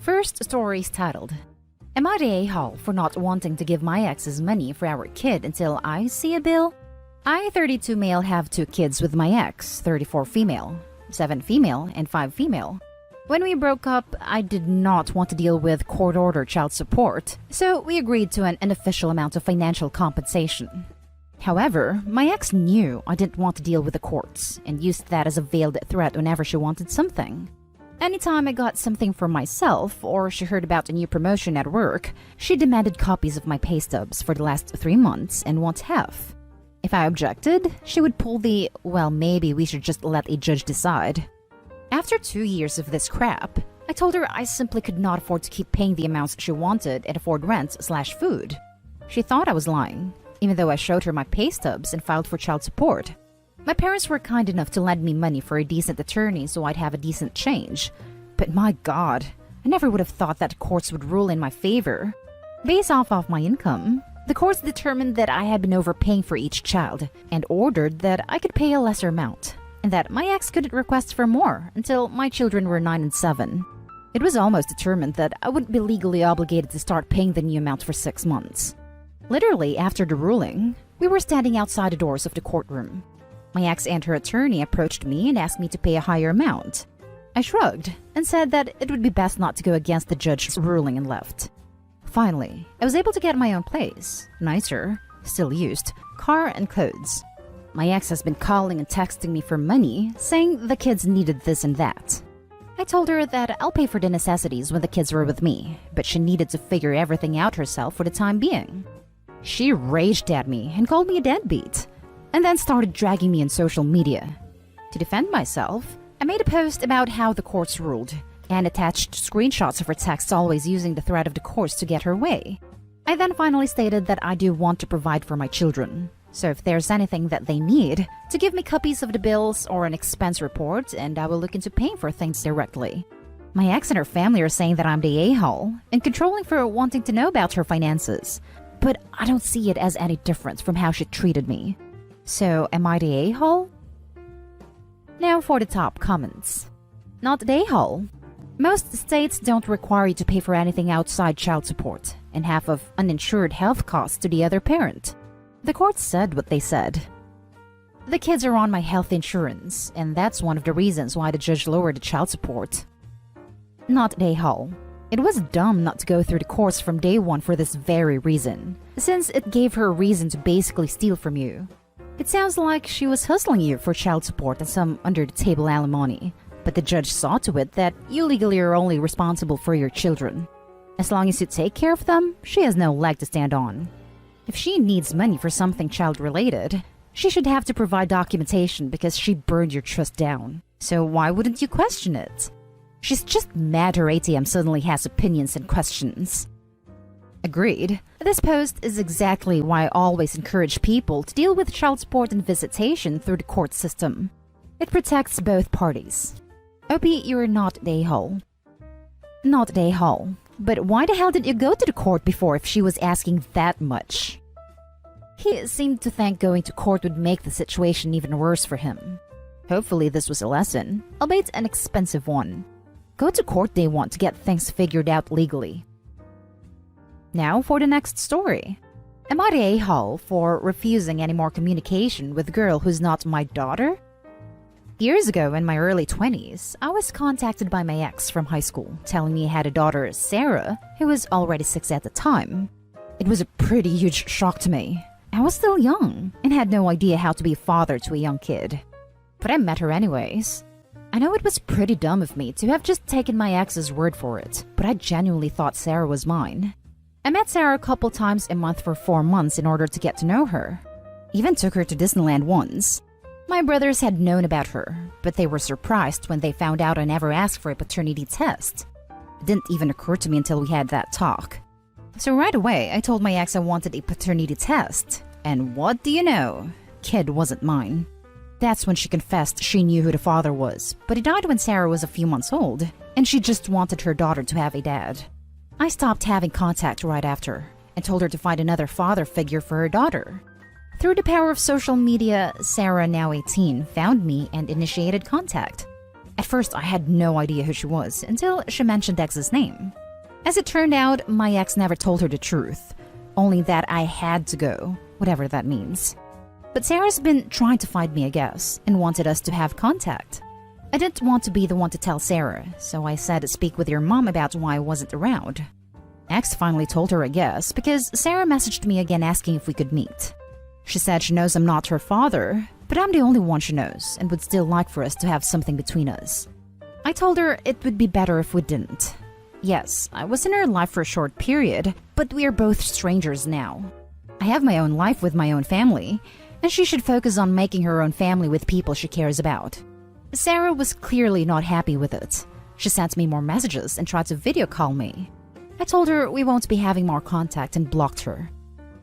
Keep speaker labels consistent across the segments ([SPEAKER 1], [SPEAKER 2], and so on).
[SPEAKER 1] First story is titled, Am I the a-hole for not wanting to give my ex's money for our kid until I see a bill? I, 32 male, have 2 kids with my ex, 34 female, 7 female, and 5 female. When we broke up, I did not want to deal with court-ordered child support, so we agreed to an unofficial amount of financial compensation. However, my ex knew I didn't want to deal with the courts and used that as a veiled threat whenever she wanted something. Anytime I got something for myself or she heard about a new promotion at work, she demanded copies of my pay stubs for the last 3 months and wants half. If I objected, she would pull the, well, maybe we should just let a judge decide. After 2 years of this crap, I told her I simply could not afford to keep paying the amounts she wanted and afford rent/food. She thought I was lying, even though I showed her my pay stubs and filed for child support. My parents were kind enough to lend me money for a decent attorney so I'd have a decent change. But my God, I never would have thought that the courts would rule in my favor. Based off of my income, the courts determined that I had been overpaying for each child and ordered that I could pay a lesser amount, and that my ex couldn't request for more until my children were 9 and 7. It was almost determined that I wouldn't be legally obligated to start paying the new amount for 6 months. Literally, after the ruling, we were standing outside the doors of the courtroom. My ex and her attorney approached me and asked me to pay a higher amount. I shrugged and said that it would be best not to go against the judge's ruling and left. Finally, I was able to get my own place, nicer, still used, car and clothes. My ex has been calling and texting me for money, saying the kids needed this and that. I told her that I'll pay for the necessities when the kids were with me, but she needed to figure everything out herself for the time being. She raged at me and called me a deadbeat, and then started dragging me on social media. To defend myself, I made a post about how the courts ruled, and attached screenshots of her texts always using the threat of the courts to get her way. I then finally stated that I do want to provide for my children, so if there's anything that they need, to give me copies of the bills or an expense report, and I will look into paying for things directly. My ex and her family are saying that I'm the a-hole and controlling for wanting to know about her finances, but I don't see it as any different from how she treated me. So, am I the a-hole? Now for the top comments. Not the a-hole. Most states don't require you to pay for anything outside child support, and half of uninsured health costs to the other parent. The court said what they said. The kids are on my health insurance, and that's one of the reasons why the judge lowered the child support. Not the a-hole. It was dumb not to go through the courts from day one for this very reason, since it gave her a reason to basically steal from you. It sounds like she was hustling you for child support and some under-the-table alimony, but the judge saw to it that you legally are only responsible for your children. As long as you take care of them, she has no leg to stand on. If she needs money for something child-related, she should have to provide documentation because she burned your trust down. So why wouldn't you question it? She's just mad her ATM suddenly has opinions and questions. Agreed. This post is exactly why I always encourage people to deal with child support and visitation through the court system. It protects both parties. Opie, you're not the a-hole. Not the a-hole. But why the hell did you go to the court before if she was asking that much? He seemed to think going to court would make the situation even worse for him. Hopefully this was a lesson, albeit an expensive one. Go to court day one to get things figured out legally. Now for the next story. Am I the a-hole for refusing any more communication with a girl who's not my daughter? Years ago, in my early 20s, I was contacted by my ex from high school, telling me he had a daughter, Sarah, who was already 6 at the time. It was a pretty huge shock to me. I was still young, and had no idea how to be a father to a young kid. But I met her anyways. I know it was pretty dumb of me to have just taken my ex's word for it, but I genuinely thought Sarah was mine. I met Sarah a couple times a month for 4 months in order to get to know her. Even took her to Disneyland once. My brothers had known about her, but they were surprised when they found out I never asked for a paternity test. It didn't even occur to me until we had that talk. So right away, I told my ex I wanted a paternity test. And what do you know? Kid wasn't mine. That's when she confessed she knew who the father was, but he died when Sarah was a few months old, and she just wanted her daughter to have a dad. I stopped having contact right after, and told her to find another father figure for her daughter. Through the power of social media, Sarah, now 18, found me and initiated contact. At first, I had no idea who she was until she mentioned ex's name. As it turned out, my ex never told her the truth, only that I had to go, whatever that means. But Sarah's been trying to find me, I guess, and wanted us to have contact. I didn't want to be the one to tell Sarah, so I said to speak with your mom about why I wasn't around. Ex finally told her, I guess, because Sarah messaged me again asking if we could meet. She said she knows I'm not her father, but I'm the only one she knows and would still like for us to have something between us. I told her it would be better if we didn't. Yes, I was in her life for a short period, but we are both strangers now. I have my own life with my own family, and she should focus on making her own family with people she cares about. Sarah was clearly not happy with it. She sent me more messages and tried to video call me. I told her we won't be having more contact and blocked her.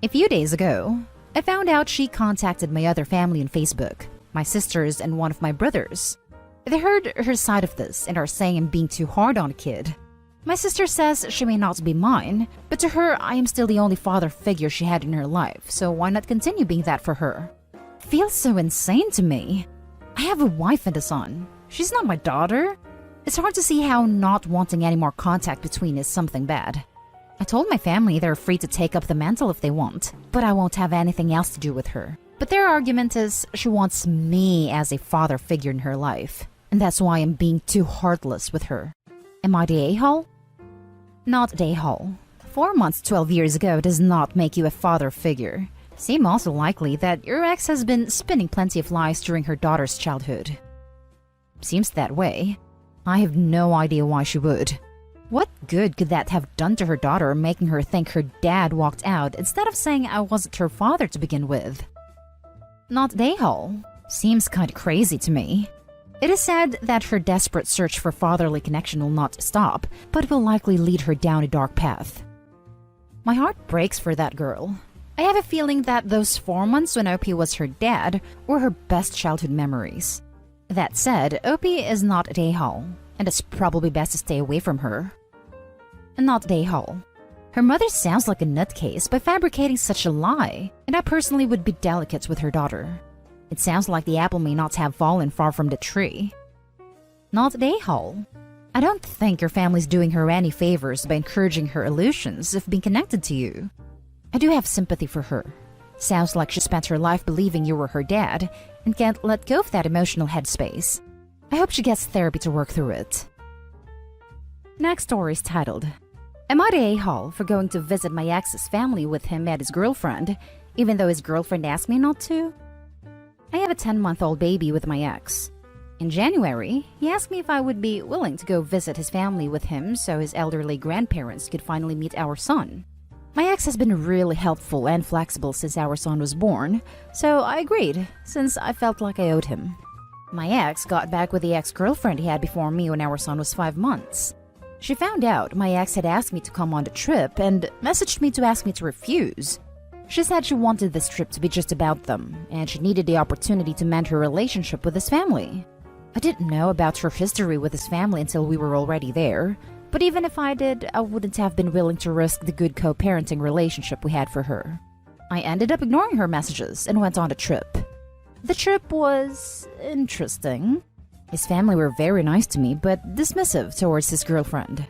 [SPEAKER 1] A few days ago, I found out she contacted my other family on Facebook, my sisters and one of my brothers. They heard her side of this and are saying I'm being too hard on a kid. My sister says she may not be mine, but to her I am still the only father figure she had in her life, so why not continue being that for her? Feels so insane to me. I have a wife and a son. She's not my daughter. It's hard to see how not wanting any more contact between is something bad. I told my family they're free to take up the mantle if they want, but I won't have anything else to do with her. But their argument is she wants me as a father figure in her life, and that's why I'm being too heartless with her. Am I the a-hole? Not the a-hole. 4 months 12 years ago does not make you a father figure. Seems also likely that your ex has been spinning plenty of lies during her daughter's childhood. Seems that way. I have no idea why she would. What good could that have done to her daughter, making her think her dad walked out instead of saying I wasn't her father to begin with? Not the a-hole. Seems kinda crazy to me. It is said that her desperate search for fatherly connection will not stop, but will likely lead her down a dark path. My heart breaks for that girl. I have a feeling that those 4 months when Opie was her dad were her best childhood memories. That said, Opie is not a a-hole, and it's probably best to stay away from her. Not a a-hole. Her mother sounds like a nutcase by fabricating such a lie, and I personally would be delicate with her daughter. It sounds like the apple may not have fallen far from the tree. Not the a-hole. I don't think your family's doing her any favors by encouraging her illusions of being connected to you. I do have sympathy for her. Sounds like she spent her life believing you were her dad and can't let go of that emotional headspace. I hope she gets therapy to work through it. Next story is titled, Am I the a-hole for going to visit my ex's family with him and his girlfriend, even though his girlfriend asked me not to? I have a 10-month-old baby with my ex. In January, he asked me if I would be willing to go visit his family with him so his elderly grandparents could finally meet our son. My ex has been really helpful and flexible since our son was born, so I agreed, since I felt like I owed him. My ex got back with the ex-girlfriend he had before me when our son was 5 months. She found out my ex had asked me to come on the trip and messaged me to ask me to refuse. She said she wanted this trip to be just about them, and she needed the opportunity to mend her relationship with his family. I didn't know about her history with his family until we were already there, but even if I did, I wouldn't have been willing to risk the good co-parenting relationship we had for her. I ended up ignoring her messages and went on a trip. The trip was interesting. His family were very nice to me, but dismissive towards his girlfriend.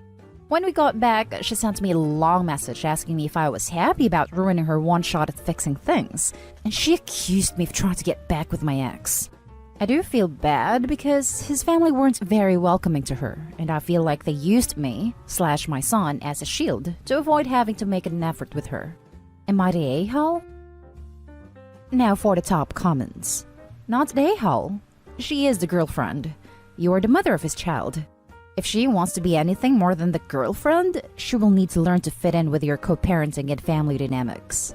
[SPEAKER 1] When we got back, she sent me a long message asking me if I was happy about ruining her one shot at fixing things, and she accused me of trying to get back with my ex. I do feel bad because his family weren't very welcoming to her, and I feel like they used me/my son as a shield to avoid having to make an effort with her. Am I the a-hole? Now for the top comments. Not the a-hole. She is the girlfriend. You are the mother of his child. If she wants to be anything more than the girlfriend, she will need to learn to fit in with your co-parenting and family dynamics.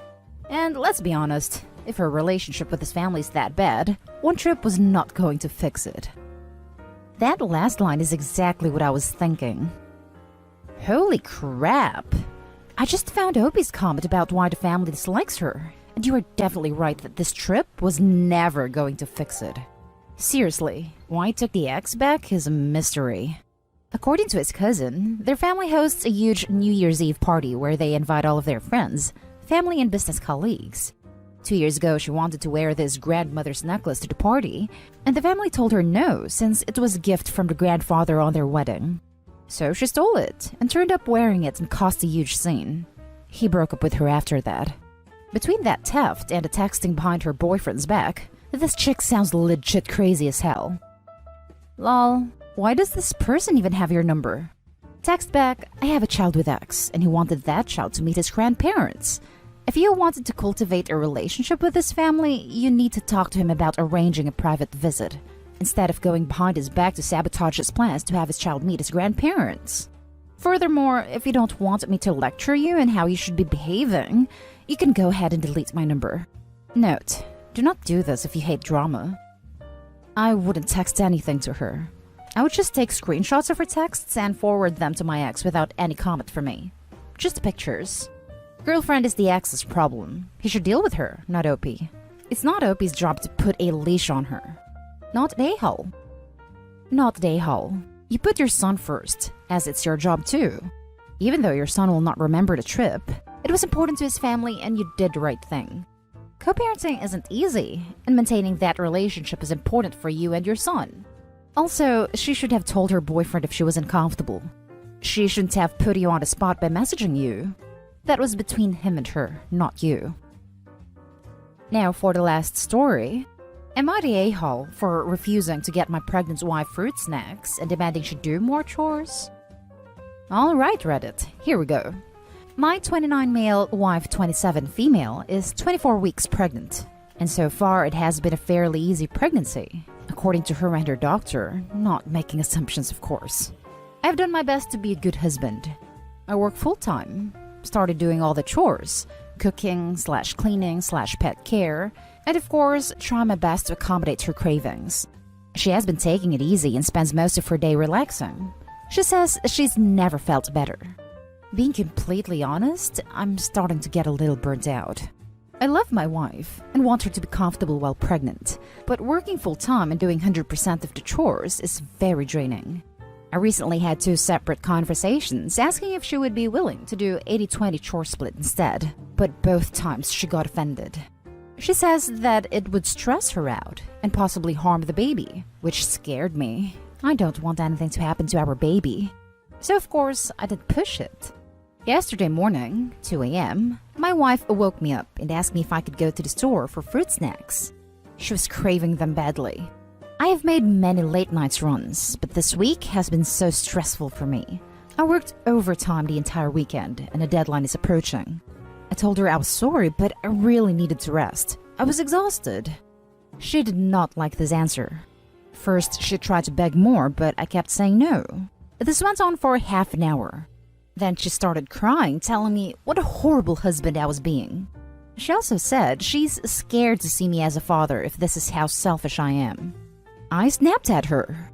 [SPEAKER 1] And let's be honest, if her relationship with his family is that bad, one trip was not going to fix it. That last line is exactly what I was thinking. Holy crap! I just found Opie's comment about why the family dislikes her, and you are definitely right that this trip was never going to fix it. Seriously, why he took the ex back is a mystery. According to his cousin, their family hosts a huge New Year's Eve party where they invite all of their friends, family and business colleagues. 2 years ago, she wanted to wear this grandmother's necklace to the party, and the family told her no since it was a gift from the grandfather on their wedding. So she stole it and turned up wearing it and caused a huge scene. He broke up with her after that. Between that theft and the texting behind her boyfriend's back, this chick sounds legit crazy as hell. Lol, why does this person even have your number? Text back, I have a child with X, and he wanted that child to meet his grandparents. If you wanted to cultivate a relationship with this family, you need to talk to him about arranging a private visit, instead of going behind his back to sabotage his plans to have his child meet his grandparents. Furthermore, if you don't want me to lecture you on how you should be behaving, you can go ahead and delete my number. Note, do not do this if you hate drama. I wouldn't text anything to her. I would just take screenshots of her texts and forward them to my ex without any comment from me. Just pictures. Girlfriend is the ex's problem. He should deal with her, not OP. It's not OP's job to put a leash on her. Not Dayhole. Not Dayhole. You put your son first, as it's your job too. Even though your son will not remember the trip, it was important to his family and you did the right thing. Co-parenting isn't easy, and maintaining that relationship is important for you and your son. Also, she should have told her boyfriend if she was uncomfortable. She shouldn't have put you on the spot by messaging you. That was between him and her, not you. Now for the last story. Am I the a-hole for refusing to get my pregnant wife fruit snacks and demanding she do more chores? Alright Reddit, here we go. My 29 male, wife 27 female is 24 weeks pregnant. And so far it has been a fairly easy pregnancy, according to her and her doctor, not making assumptions of course. I've done my best to be a good husband. I work full-time. Started doing all the chores, cooking/cleaning/pet care, and of course, try my best to accommodate her cravings. She has been taking it easy and spends most of her day relaxing. She says she's never felt better. Being completely honest, I'm starting to get a little burnt out. I love my wife and want her to be comfortable while pregnant, but working full-time and doing 100% of the chores is very draining. I recently had 2 separate conversations asking if she would be willing to do 80-20 chore split instead, but both times she got offended. She says that it would stress her out and possibly harm the baby, which scared me. I don't want anything to happen to our baby. So of course, I did push it. Yesterday morning, 2 a.m., my wife woke me up and asked me if I could go to the store for fruit snacks. She was craving them badly. I have made many late nights runs, but this week has been so stressful for me. I worked overtime the entire weekend and a deadline is approaching. I told her I was sorry, but I really needed to rest. I was exhausted. She did not like this answer. First, she tried to beg more, but I kept saying no. This went on for half an hour. Then she started crying, telling me what a horrible husband I was being. She also said she's scared to see me as a father if this is how selfish I am. I snapped at her.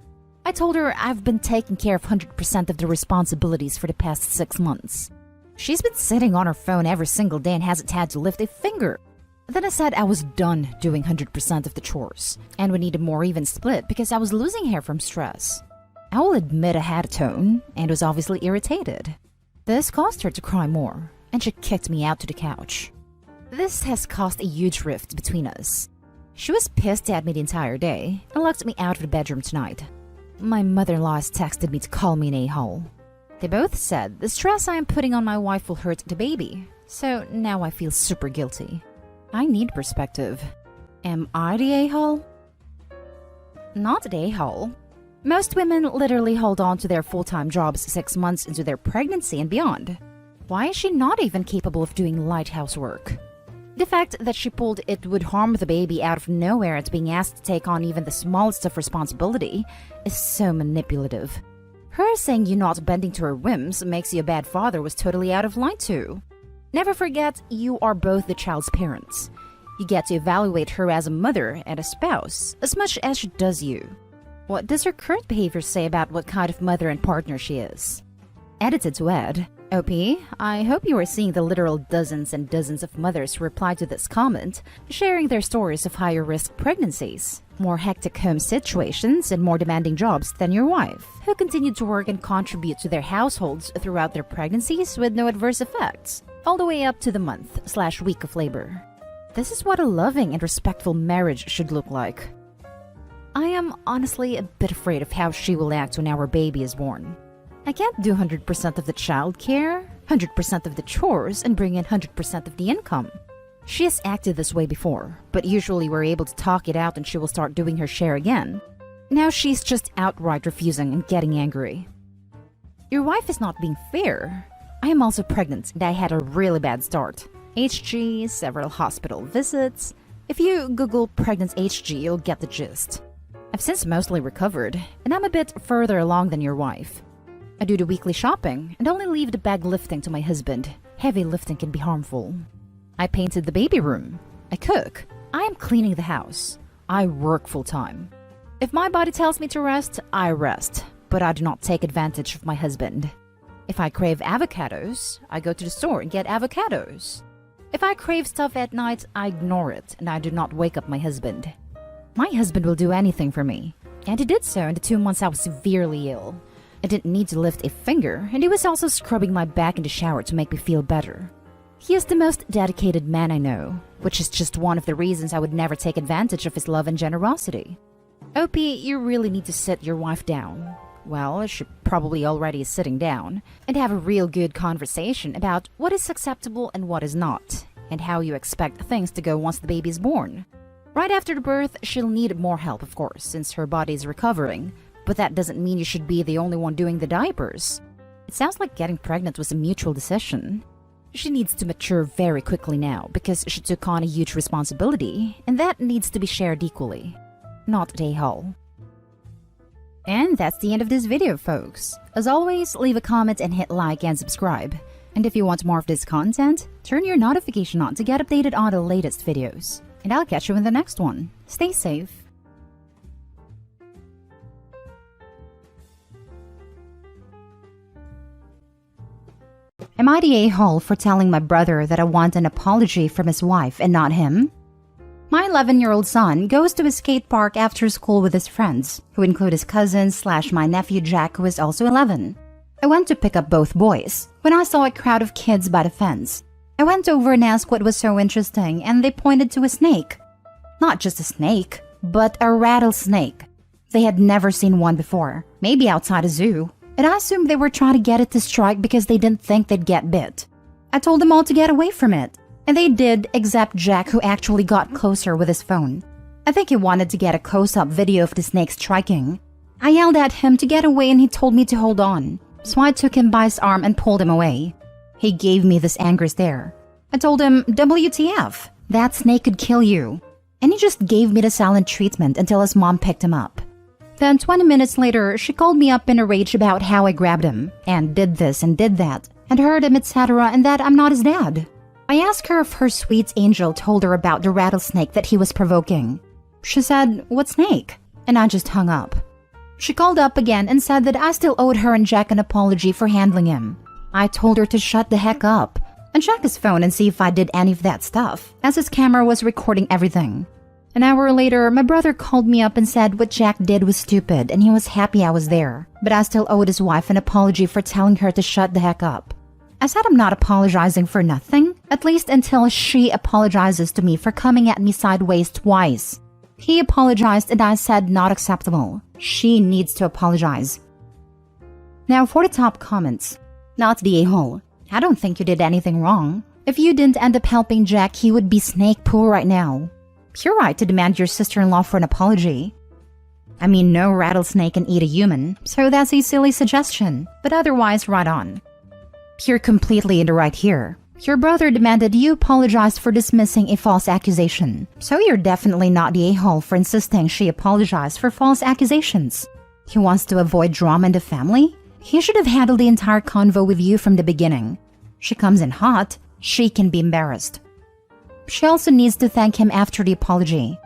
[SPEAKER 1] I told her I've been taking care of 100% of the responsibilities for the past 6 months. She's been sitting on her phone every single day and hasn't had to lift a finger. Then I said I was done doing 100% of the chores, and we need a more even split because I was losing hair from stress. I will admit I had a tone, and was obviously irritated. This caused her to cry more, and she kicked me out to the couch. This has caused a huge rift between us. She was pissed at me the entire day and locked me out of the bedroom tonight. My mother-in-law has texted me to call me an a-hole. They both said the stress I am putting on my wife will hurt the baby, so now I feel super guilty. I need perspective. Am I the a-hole? Not the a-hole. Most women literally hold on to their full-time jobs 6 months into their pregnancy and beyond. Why is she not even capable of doing light housework? The fact that she pulled it would harm the baby out of nowhere at being asked to take on even the smallest of responsibility is so manipulative. Her saying you're not bending to her whims makes you a bad father was totally out of line too. Never forget, you are both the child's parents. You get to evaluate her as a mother and a spouse as much as she does you. What does her current behavior say about what kind of mother and partner she is? Edited to add, OP, I hope you are seeing the literal dozens and dozens of mothers who replied to this comment, sharing their stories of higher risk pregnancies, more hectic home situations, and more demanding jobs than your wife, who continued to work and contribute to their households throughout their pregnancies with no adverse effects, all the way up to the month/week of labor. This is what a loving and respectful marriage should look like. I am honestly a bit afraid of how she will act when our baby is born. I can't do 100% of the child care, 100% of the chores, and bring in 100% of the income. She has acted this way before, but usually we're able to talk it out and she will start doing her share again. Now she's just outright refusing and getting angry. Your wife is not being fair. I am also pregnant and I had a really bad start. HG, several hospital visits. If you Google pregnant HG, you'll get the gist. I've since mostly recovered, and I'm a bit further along than your wife. I do the weekly shopping and only leave the bag lifting to my husband. Heavy lifting can be harmful. I painted the baby room. I cook. I am cleaning the house. I work full-time. If my body tells me to rest, I rest, but I do not take advantage of my husband. If I crave avocados, I go to the store and get avocados. If I crave stuff at night, I ignore it and I do not wake up my husband. My husband will do anything for me, and he did so in the 2 months I was severely ill. I didn't need to lift a finger, and he was also scrubbing my back in the shower to make me feel better. He is the most dedicated man I know, which is just one of the reasons I would never take advantage of his love and generosity. OP, you really need to sit your wife down. Well, she probably already is sitting down, and have a real good conversation about what is acceptable and what is not, and how you expect things to go once the baby is born. Right after the birth, she'll need more help, of course, since her body is recovering, but that doesn't mean you should be the only one doing the diapers. It sounds like getting pregnant was a mutual decision. She needs to mature very quickly now because she took on a huge responsibility, and that needs to be shared equally. Not a whole. And that's the end of this video, folks. As always, leave a comment and hit like and subscribe. And if you want more of this content, turn your notification on to get updated on the latest videos. And I'll catch you in the next one. Stay safe. Am I the a-hole for telling my brother that I want an apology from his wife and not him? My 11-year-old son goes to a skate park after school with his friends, who include his cousins / my nephew Jack, who is also 11. I went to pick up both boys when I saw a crowd of kids by the fence. I went over and asked what was so interesting, and they pointed to a snake. Not just a snake, but a rattlesnake. They had never seen one before, maybe outside a zoo, and I assumed they were trying to get it to strike because they didn't think they'd get bit. I told them all to get away from it, and they did, except Jack, who actually got closer with his phone. I think he wanted to get a close-up video of the snake striking. I yelled at him to get away and he told me to hold on, so I took him by his arm and pulled him away. He gave me this angry stare. I told him, WTF, that snake could kill you. And he just gave me the silent treatment until his mom picked him up. Then 20 minutes later, she called me up in a rage about how I grabbed him, and did this and did that, and hurt him, etc., and that I'm not his dad. I asked her if her sweet angel told her about the rattlesnake that he was provoking. She said, what snake? And I just hung up. She called up again and said that I still owed her and Jack an apology for handling him. I told her to shut the heck up and check his phone and see if I did any of that stuff, as his camera was recording everything. An hour later, my brother called me up and said what Jack did was stupid and he was happy I was there, but I still owed his wife an apology for telling her to shut the heck up. I said I'm not apologizing for nothing, at least until she apologizes to me for coming at me sideways twice. He apologized and I said not acceptable. She needs to apologize. Now for the top comments. Not the a-hole. I don't think you did anything wrong. If you didn't end up helping Jack, he would be snake pool right now. You're right to demand your sister-in-law for an apology. I mean, no rattlesnake can eat a human, so that's a silly suggestion, but otherwise right on. You're completely in the right here. Your brother demanded you apologize for dismissing a false accusation, so you're definitely not the a-hole for insisting she apologized for false accusations. He wants to avoid drama in the family? He should have handled the entire convo with you from the beginning. She comes in hot, she can be embarrassed. She also needs to thank him after the apology.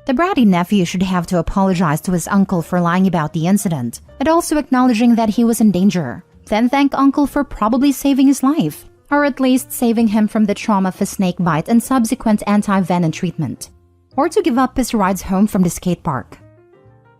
[SPEAKER 1] The bratty nephew should have to apologize to his uncle for lying about the incident, and also acknowledging that he was in danger. Then thank uncle for probably saving his life, or at least saving him from the trauma of a snake bite and subsequent anti-venom treatment. Or to give up his rides home from the skate park.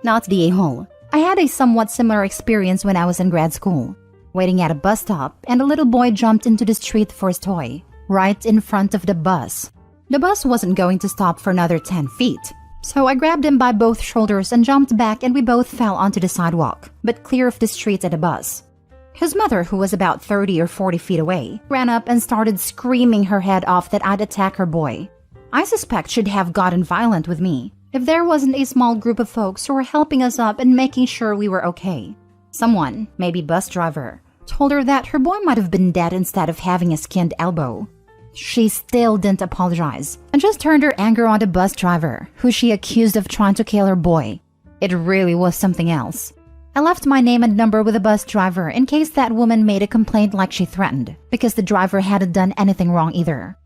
[SPEAKER 1] Not the a-hole. I had a somewhat similar experience when I was in grad school. Waiting at a bus stop, and a little boy jumped into the street for his toy, right in front of the bus. The bus wasn't going to stop for another 10 feet. So I grabbed him by both shoulders and jumped back, and we both fell onto the sidewalk, but clear of the street and the bus. His mother, who was about 30 or 40 feet away, ran up and started screaming her head off that I'd attack her boy. I suspect she'd have gotten violent with me if there wasn't a small group of folks who were helping us up and making sure we were okay. Someone, maybe bus driver, told her that her boy might have been dead instead of having a skinned elbow. She still didn't apologize and just turned her anger on the bus driver, who she accused of trying to kill her boy. It really was something else. I left my name and number with the bus driver in case that woman made a complaint like she threatened, because the driver hadn't done anything wrong either.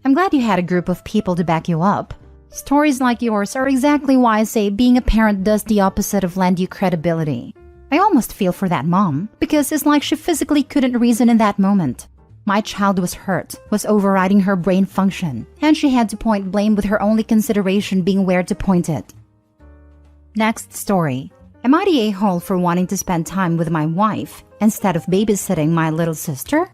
[SPEAKER 1] I'm glad you had a group of people to back you up. Stories like yours are exactly why I say being a parent does the opposite of lend you credibility. I almost feel for that mom, because it's like she physically couldn't reason in that moment. My child was hurt, was overriding her brain function, and she had to point blame with her only consideration being where to point it. Next story. Am I the a-hole for wanting to spend time with my wife instead of babysitting my little sister?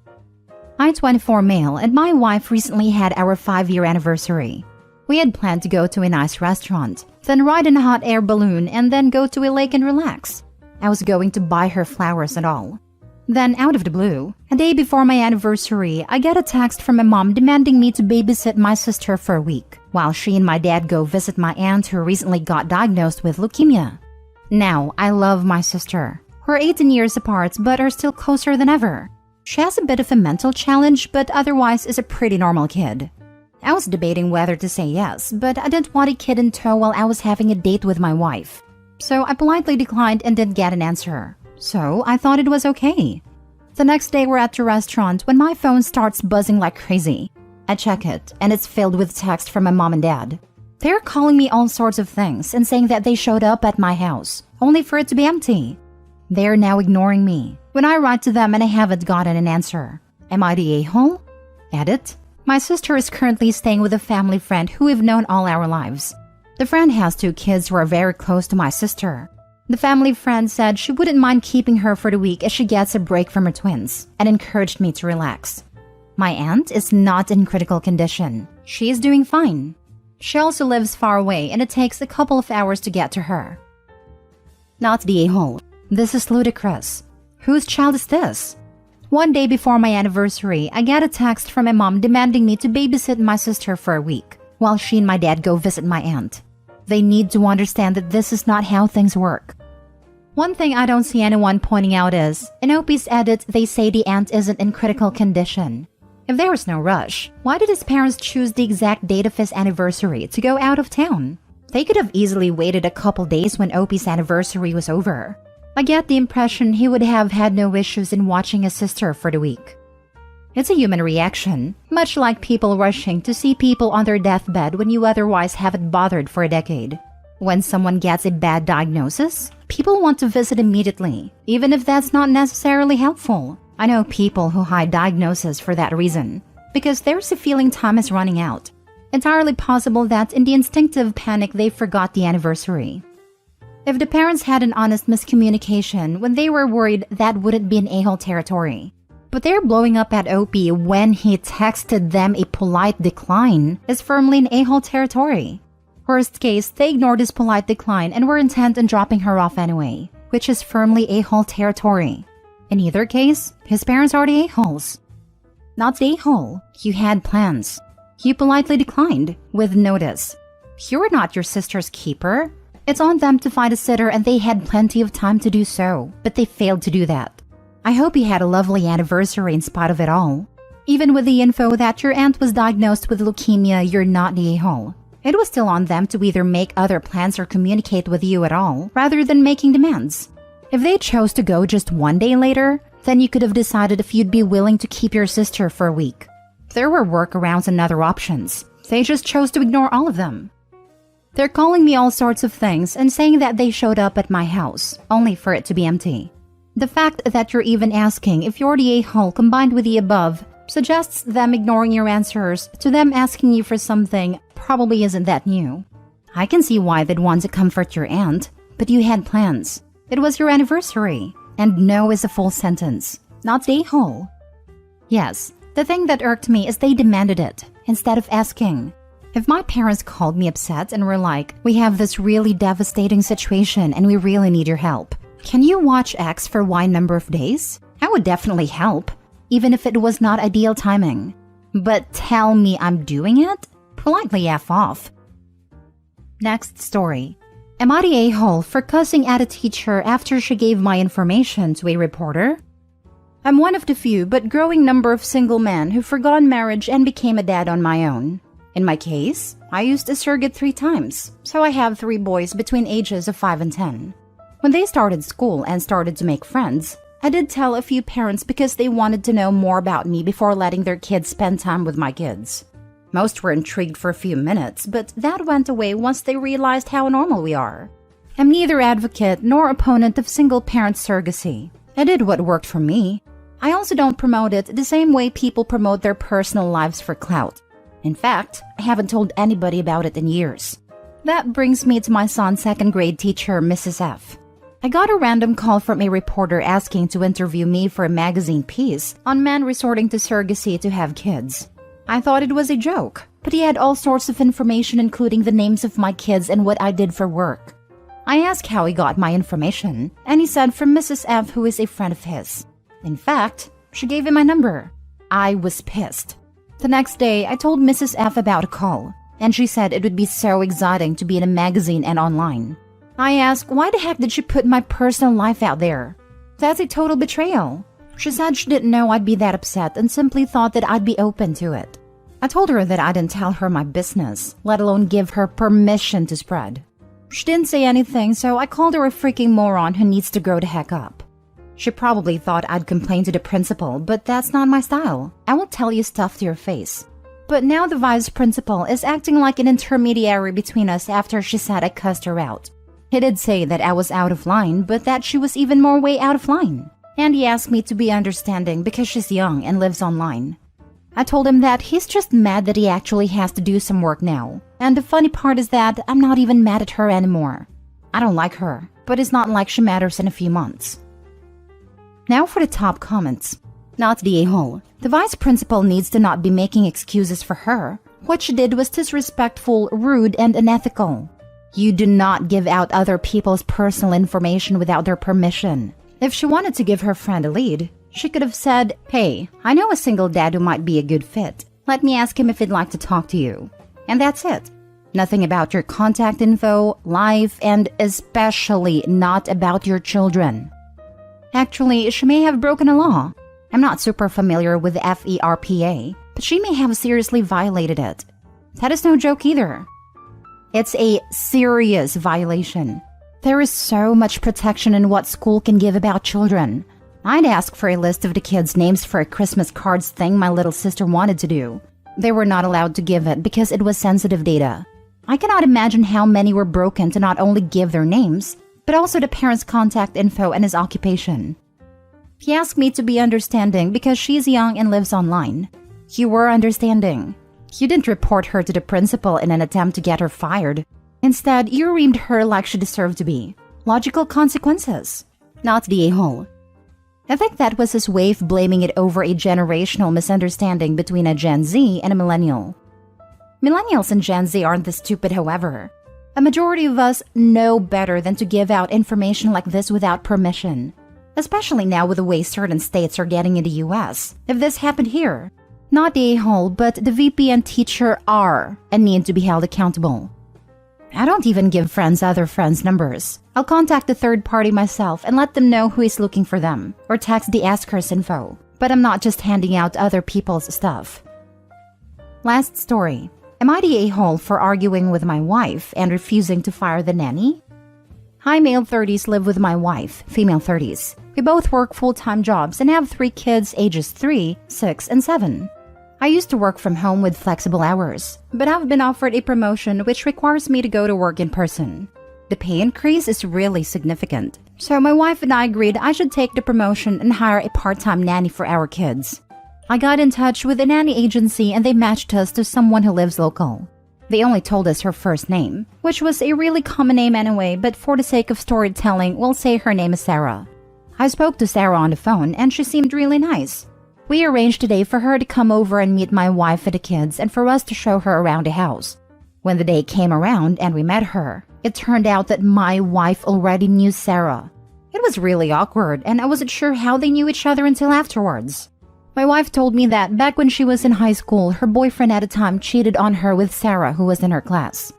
[SPEAKER 1] I'm 24 male, and my wife recently had our 5-year anniversary. We had planned to go to a nice restaurant, then ride in a hot air balloon, and then go to a lake and relax. I was going to buy her flowers and all. Then, out of the blue, a day before my anniversary, I get a text from my mom demanding me to babysit my sister for a week, while she and my dad go visit my aunt who recently got diagnosed with leukemia. Now, I love my sister. We're 18 years apart, but are still closer than ever. She has a bit of a mental challenge, but otherwise is a pretty normal kid. I was debating whether to say yes, but I didn't want a kid in tow while I was having a date with my wife. So I politely declined and didn't get an answer. So I thought it was okay. The next day we're at the restaurant when my phone starts buzzing like crazy. I check it, and it's filled with text from my mom and dad. They're calling me all sorts of things and saying that they showed up at my house, only for it to be empty. They're now ignoring me when I write to them and I haven't gotten an answer. Am I the a-hole? Edit. My sister is currently staying with a family friend who we've known all our lives. The friend has 2 kids who are very close to my sister. The family friend said she wouldn't mind keeping her for the week as she gets a break from her twins, and encouraged me to relax. My aunt is not in critical condition. She is doing fine. She also lives far away, and it takes a couple of hours to get to her. Not the a-hole. This is ludicrous. Whose child is this? One day before my anniversary, I get a text from my mom demanding me to babysit my sister for a week, while she and my dad go visit my aunt. They need to understand that this is not how things work. One thing I don't see anyone pointing out is, in Opie's edit, they say the aunt isn't in critical condition. If there was no rush, why did his parents choose the exact date of his anniversary to go out of town? They could have easily waited a couple days when Opie's anniversary was over. I get the impression he would have had no issues in watching his sister for the week. It's a human reaction, much like people rushing to see people on their deathbed when you otherwise haven't bothered for a decade. When someone gets a bad diagnosis, people want to visit immediately, even if that's not necessarily helpful. I know people who hide diagnoses for that reason, because there's a feeling time is running out. Entirely possible that in the instinctive panic they forgot the anniversary. If the parents had an honest miscommunication when they were worried, that wouldn't be an a-hole territory. But they're blowing up at Opie when he texted them a polite decline is firmly in a-hole territory. Worst case, they ignored his polite decline and were intent on dropping her off anyway, which is firmly a-hole territory. In either case, his parents are the a-holes. Not the a-hole. You had plans. You politely declined, with notice. You're not your sister's keeper. It's on them to find a sitter, and they had plenty of time to do so, but they failed to do that. I hope you had a lovely anniversary in spite of it all. Even with the info that your aunt was diagnosed with leukemia, you're not the a-hole. It was still on them to either make other plans or communicate with you at all, rather than making demands. If they chose to go just one day later, then you could have decided if you'd be willing to keep your sister for a week. There were workarounds and other options. They just chose to ignore all of them. They're calling me all sorts of things and saying that they showed up at my house, only for it to be empty. The fact that you're even asking if you're the a-hole combined with the above suggests them ignoring your answers to them asking you for something probably isn't that new. I can see why they'd want to comfort your aunt, but you had plans. It was your anniversary, and no is a full sentence, not the a-hole. Yes, the thing that irked me is they demanded it. instead of asking. If my parents called me upset and were like, "We have this really devastating situation and we really need your help. Can you watch X for Y number of days?" I would definitely help, even if it was not ideal timing. But tell me I'm doing it? Politely F off. Next story. Am I the a-hole for cussing at a teacher after she gave my information to a reporter? I'm one of the few but growing number of single men who forgot marriage and became a dad on my own. In my case, I used a surrogate 3 times, so I have 3 boys between ages of 5 and 10. When they started school and started to make friends, I did tell a few parents because they wanted to know more about me before letting their kids spend time with my kids. Most were intrigued for a few minutes, but that went away once they realized how normal we are. I'm neither advocate nor opponent of single-parent surrogacy. I did what worked for me. I also don't promote it the same way people promote their personal lives for clout. In fact, I haven't told anybody about it in years. That brings me to my son's 2nd grade teacher, Mrs. F. I got a random call from a reporter asking to interview me for a magazine piece on men resorting to surrogacy to have kids. I thought it was a joke, but he had all sorts of information including the names of my kids and what I did for work. I asked how he got my information, and he said from Mrs. F, who is a friend of his. In fact, she gave him my number. I was pissed. The next day, I told Mrs. F about a call, and she said it would be so exciting to be in a magazine and online. I asked, why the heck did she put my personal life out there? That's a total betrayal. She said she didn't know I'd be that upset and simply thought that I'd be open to it. I told her that I didn't tell her my business, let alone give her permission to spread. She didn't say anything, so I called her a freaking moron who needs to grow the heck up. She probably thought I'd complain to the principal, but that's not my style. I will tell you stuff to your face. But now the vice principal is acting like an intermediary between us after she said I cussed her out. He did say that I was out of line, but that she was even more way out of line. And he asked me to be understanding because she's young and lives online. I told him that he's just mad that he actually has to do some work now. And the funny part is that I'm not even mad at her anymore. I don't like her, but it's not like she matters in a few months. Now for the top comments. Not the a-hole. The vice principal needs to not be making excuses for her. What she did was disrespectful, rude, and unethical. You do not give out other people's personal information without their permission. If she wanted to give her friend a lead, she could have said, "Hey, I know a single dad who might be a good fit. Let me ask him if he'd like to talk to you." And that's it. Nothing about your contact info, life, and especially not about your children. Actually, she may have broken a law. I'm not super familiar with the FERPA, but she may have seriously violated it. That is no joke either. It's a serious violation. There is so much protection in what school can give about children. I'd ask for a list of the kids' names for a Christmas cards thing my little sister wanted to do. They were not allowed to give it because it was sensitive data. I cannot imagine how many were broken to not only give their names, but also the parent's contact info and his occupation. He asked me to be understanding because she's young and lives online. You were understanding. You didn't report her to the principal in an attempt to get her fired. Instead, you reamed her like she deserved to be. Logical consequences. Not the a-hole. I think that was his way of blaming it over a generational misunderstanding between a Gen Z and a millennial. Millennials and Gen Z aren't this stupid, however. A majority of us know better than to give out information like this without permission. Especially now with the way certain states are getting in the US. If this happened here, not the a-hole, but the VP and teacher are and need to be held accountable. I don't even give friends other friends' numbers. I'll contact the third party myself and let them know who is looking for them, or text the askers info. But I'm not just handing out other people's stuff. Last story. Am I the a-hole for arguing with my wife and refusing to fire the nanny? Hi, male 30s live with my wife, female 30s. We both work full-time jobs and have 3 kids ages 3, 6, and 7. I used to work from home with flexible hours, but I've been offered a promotion which requires me to go to work in person. The pay increase is really significant, so my wife and I agreed I should take the promotion and hire a part-time nanny for our kids. I got in touch with a nanny agency and they matched us to someone who lives local. They only told us her first name, which was a really common name anyway, but for the sake of storytelling, we'll say her name is Sarah. I spoke to Sarah on the phone and she seemed really nice. We arranged a day for her to come over and meet my wife and the kids and for us to show her around the house. When the day came around and we met her, it turned out that my wife already knew Sarah. It was really awkward and I wasn't sure how they knew each other until afterwards. My wife told me that back when she was in high school, her boyfriend at the time cheated on her with Sarah, who was in her class.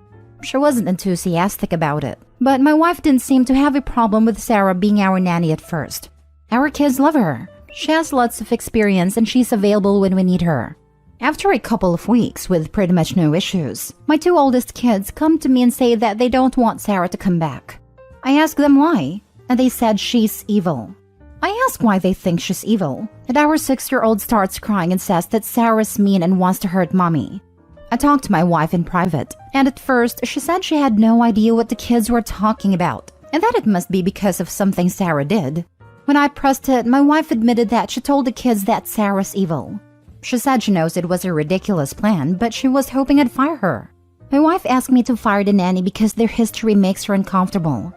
[SPEAKER 1] She wasn't enthusiastic about it, but my wife didn't seem to have a problem with Sarah being our nanny at first. Our kids love her. She has lots of experience and she's available when we need her. After a couple of weeks with pretty much no issues, my 2 oldest kids come to me and say that they don't want Sarah to come back. I asked them why, and they said she's evil. I ask why they think she's evil, and our 6-year-old starts crying and says that Sarah's mean and wants to hurt mommy. I talked to my wife in private, and at first she said she had no idea what the kids were talking about, and that it must be because of something Sarah did. When I pressed it, my wife admitted that she told the kids that Sarah's evil. She said she knows it was a ridiculous plan, but she was hoping I'd fire her. My wife asked me to fire the nanny because their history makes her uncomfortable.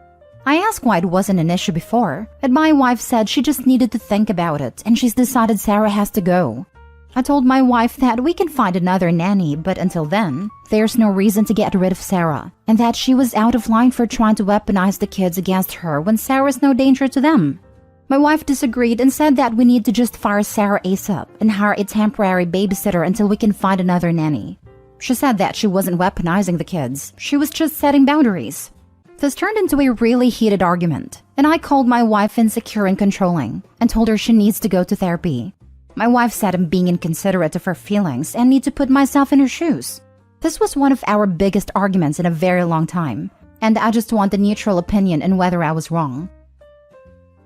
[SPEAKER 1] I asked why it wasn't an issue before, and my wife said she just needed to think about it and she's decided Sarah has to go. I told my wife that we can find another nanny, but until then, there's no reason to get rid of Sarah, and that she was out of line for trying to weaponize the kids against her when Sarah's no danger to them. My wife disagreed and said that we need to just fire Sarah ASAP and hire a temporary babysitter until we can find another nanny. She said that she wasn't weaponizing the kids, she was just setting boundaries. This turned into a really heated argument, and I called my wife insecure and controlling and told her she needs to go to therapy. My wife said I'm being inconsiderate of her feelings and need to put myself in her shoes. This was one of our biggest arguments in a very long time, and I just want a neutral opinion on whether I was wrong.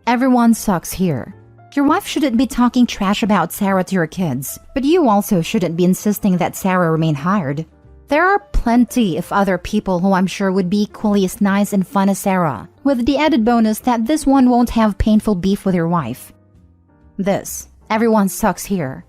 [SPEAKER 1] Everyone sucks here. Your wife shouldn't be talking trash about Sarah to your kids, but you also shouldn't be insisting that Sarah remain hired. There are plenty of other people who I'm sure would be equally as nice and fun as Sarah, with the added bonus that this one won't have painful beef with your wife. Everyone sucks here.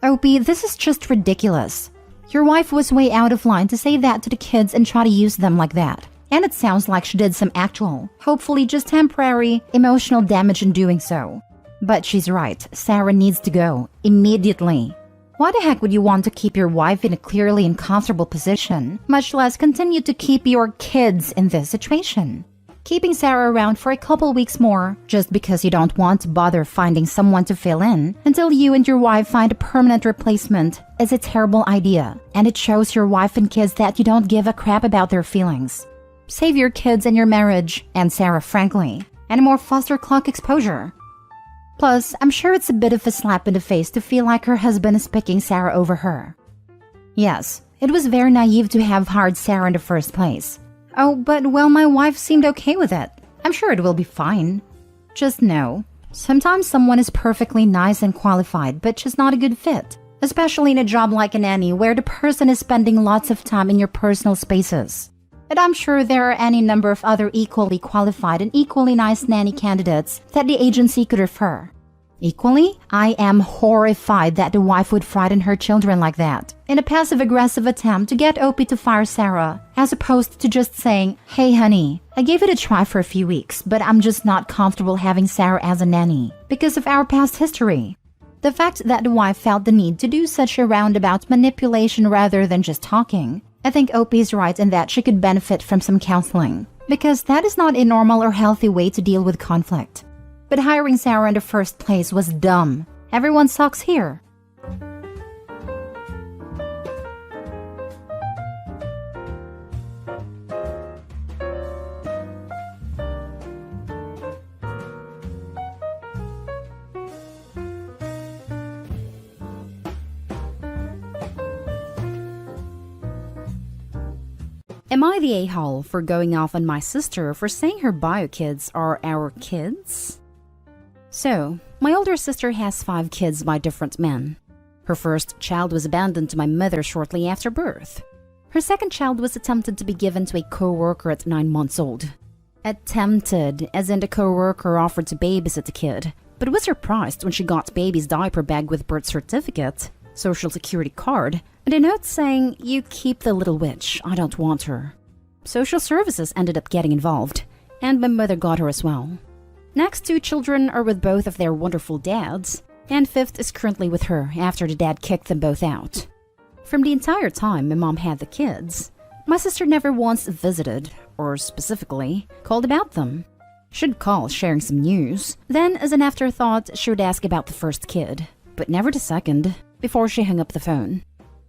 [SPEAKER 1] Opie, this is just ridiculous. Your wife was way out of line to say that to the kids and try to use them like that. And it sounds like she did some actual, hopefully just temporary, emotional damage in doing so. But she's right, Sarah needs to go, immediately. Why the heck would you want to keep your wife in a clearly uncomfortable position, much less continue to keep your kids in this situation? Keeping Sarah around for a couple weeks more, just because you don't want to bother finding someone to fill in until you and your wife find a permanent replacement, is a terrible idea, and it shows your wife and kids that you don't give a crap about their feelings. Save your kids and your marriage, and Sarah frankly, and more foster clock exposure. Plus, I'm sure it's a bit of a slap in the face to feel like her husband is picking Sarah over her. Yes, it was very naive to have hired Sarah in the first place. Oh, but well, my wife seemed okay with it. I'm sure it will be fine. Just know, sometimes someone is perfectly nice and qualified, but just not a good fit. Especially in a job like a nanny where the person is spending lots of time in your personal spaces. And I'm sure there are any number of other equally qualified and equally nice nanny candidates that the agency could refer. Equally, I am horrified that the wife would frighten her children like that, in a passive-aggressive attempt to get Opie to fire Sarah, as opposed to just saying, "Hey honey, I gave it a try for a few weeks, but I'm just not comfortable having Sarah as a nanny, because of our past history." The fact that the wife felt the need to do such a roundabout manipulation rather than just talking, I think Opie's right in that she could benefit from some counseling, because that is not a normal or healthy way to deal with conflict. But hiring Sarah in the first place was dumb. Everyone sucks here. Am I the a-hole for going off on my sister for saying her bio kids are our kids? So, my older sister has 5 kids by different men. Her first child was abandoned to my mother shortly after birth. Her second child was attempted to be given to a co-worker at 9 months old. Attempted, as in the co-worker offered to babysit the kid, but was surprised when she got baby's diaper bag with birth certificate, social security card, and a note saying, "You keep the little witch, I don't want her." Social services ended up getting involved, and my mother got her as well. Next 2 children are with both of their wonderful dads, and fifth is currently with her after the dad kicked them both out. From the entire time my mom had the kids, my sister never once visited, or specifically, called about them. She'd call sharing some news, then as an afterthought she would ask about the first kid, but never the second, before she hung up the phone.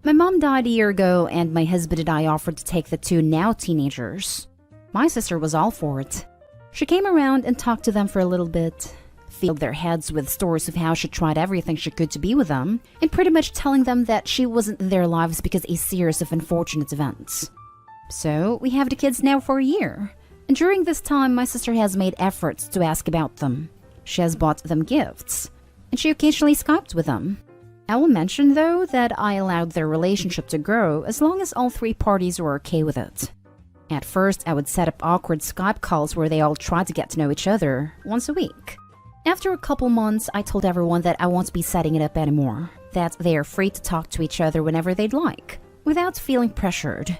[SPEAKER 1] My mom died a year ago and my husband and I offered to take the two now teenagers. My sister was all for it. She came around and talked to them for a little bit, filled their heads with stories of how she tried everything she could to be with them, and pretty much telling them that she wasn't in their lives because a series of unfortunate events. So we have the kids now for a year, and during this time my sister has made efforts to ask about them. She has bought them gifts, and she occasionally Skyped with them. I will mention though that I allowed their relationship to grow as long as all three parties were okay with it. At first I would set up awkward Skype calls where they all tried to get to know each other once a week. After a couple months I told everyone that I won't be setting it up anymore, that they are free to talk to each other whenever they'd like, without feeling pressured.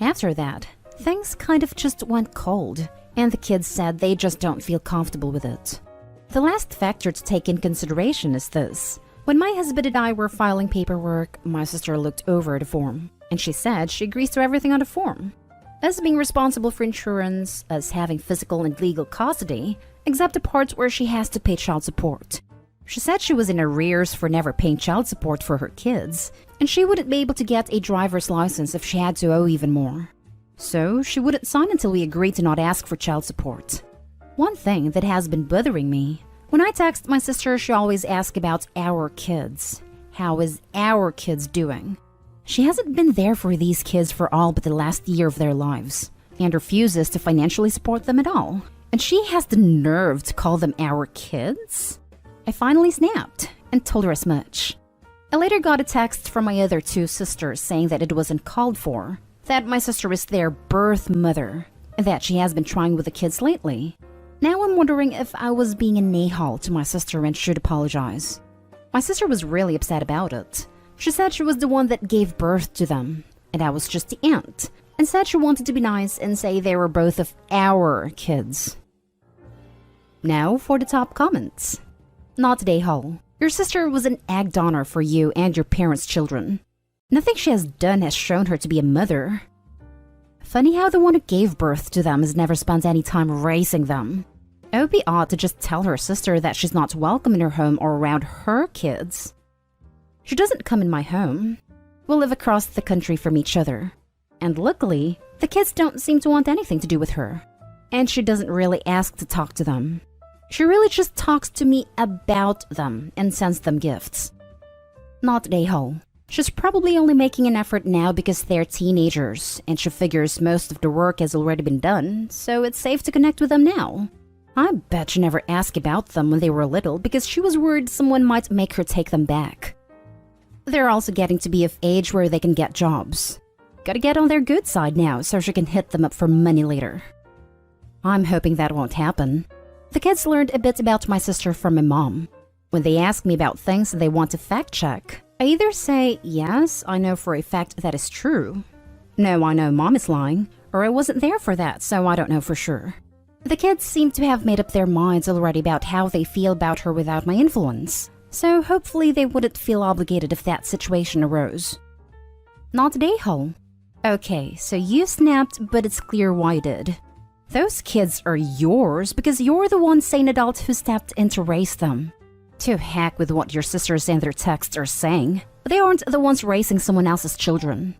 [SPEAKER 1] After that, things kind of just went cold, and the kids said they just don't feel comfortable with it. The last factor to take in consideration is this. When my husband and I were filing paperwork, my sister looked over the form, and she said she agrees to everything on the form. Us being responsible for insurance, us having physical and legal custody, except the parts where she has to pay child support. She said she was in arrears for never paying child support for her kids, and she wouldn't be able to get a driver's license if she had to owe even more. So she wouldn't sign until we agreed to not ask for child support. One thing that has been bothering me, when I text my sister, she always asks about our kids. How is our kids doing? She hasn't been there for these kids for all but the last year of their lives, and refuses to financially support them at all. And she has the nerve to call them our kids? I finally snapped and told her as much. I later got a text from my other two sisters saying that it wasn't called for, that my sister is their birth mother, and that she has been trying with the kids lately. Now I'm wondering if I was being an a-hole to my sister and should apologize. My sister was really upset about it. She said she was the one that gave birth to them, and I was just the aunt, and said she wanted to be nice and say they were both of our kids. Now for the top comments. Not today, Hull. Your sister was an egg donor for you and your parents' children. Nothing she has done has shown her to be a mother. Funny how the one who gave birth to them has never spent any time raising them. It would be odd to just tell her sister that she's not welcome in her home or around her kids. She doesn't come in my home. We live across the country from each other. And luckily, the kids don't seem to want anything to do with her. And she doesn't really ask to talk to them. She really just talks to me about them and sends them gifts. Not a-hole. She's probably only making an effort now because they're teenagers, and she figures most of the work has already been done, so it's safe to connect with them now. I bet she never asked about them when they were little because she was worried someone might make her take them back. They're also getting to be of age where they can get jobs. Gotta get on their good side now so she can hit them up for money later. I'm hoping that won't happen. The kids learned a bit about my sister from my mom. When they ask me about things they want to fact check, I either say, yes, I know for a fact that is true. No, I know mom is lying, or I wasn't there for that, so I don't know for sure. The kids seem to have made up their minds already about how they feel about her without my influence, so hopefully they wouldn't feel obligated if that situation arose. Not a-hole. Okay, so you snapped, but it's clear why you did. Those kids are yours because you're the one sane adult who stepped in to raise them. To heck with what your sisters and their texts are saying. They aren't the ones raising someone else's children.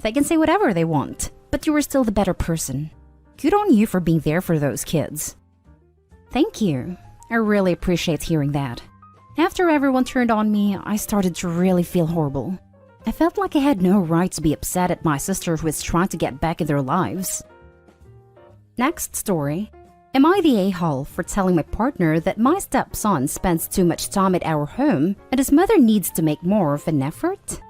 [SPEAKER 1] They can say whatever they want, but you were still the better person. Good on you for being there for those kids. Thank you. I really appreciate hearing that. After everyone turned on me, I started to really feel horrible. I felt like I had no right to be upset at my sister who is trying to get back in their lives. Next story. Am I the a-hole for telling my partner that my stepson spends too much time at our home and his mother needs to make more of an effort?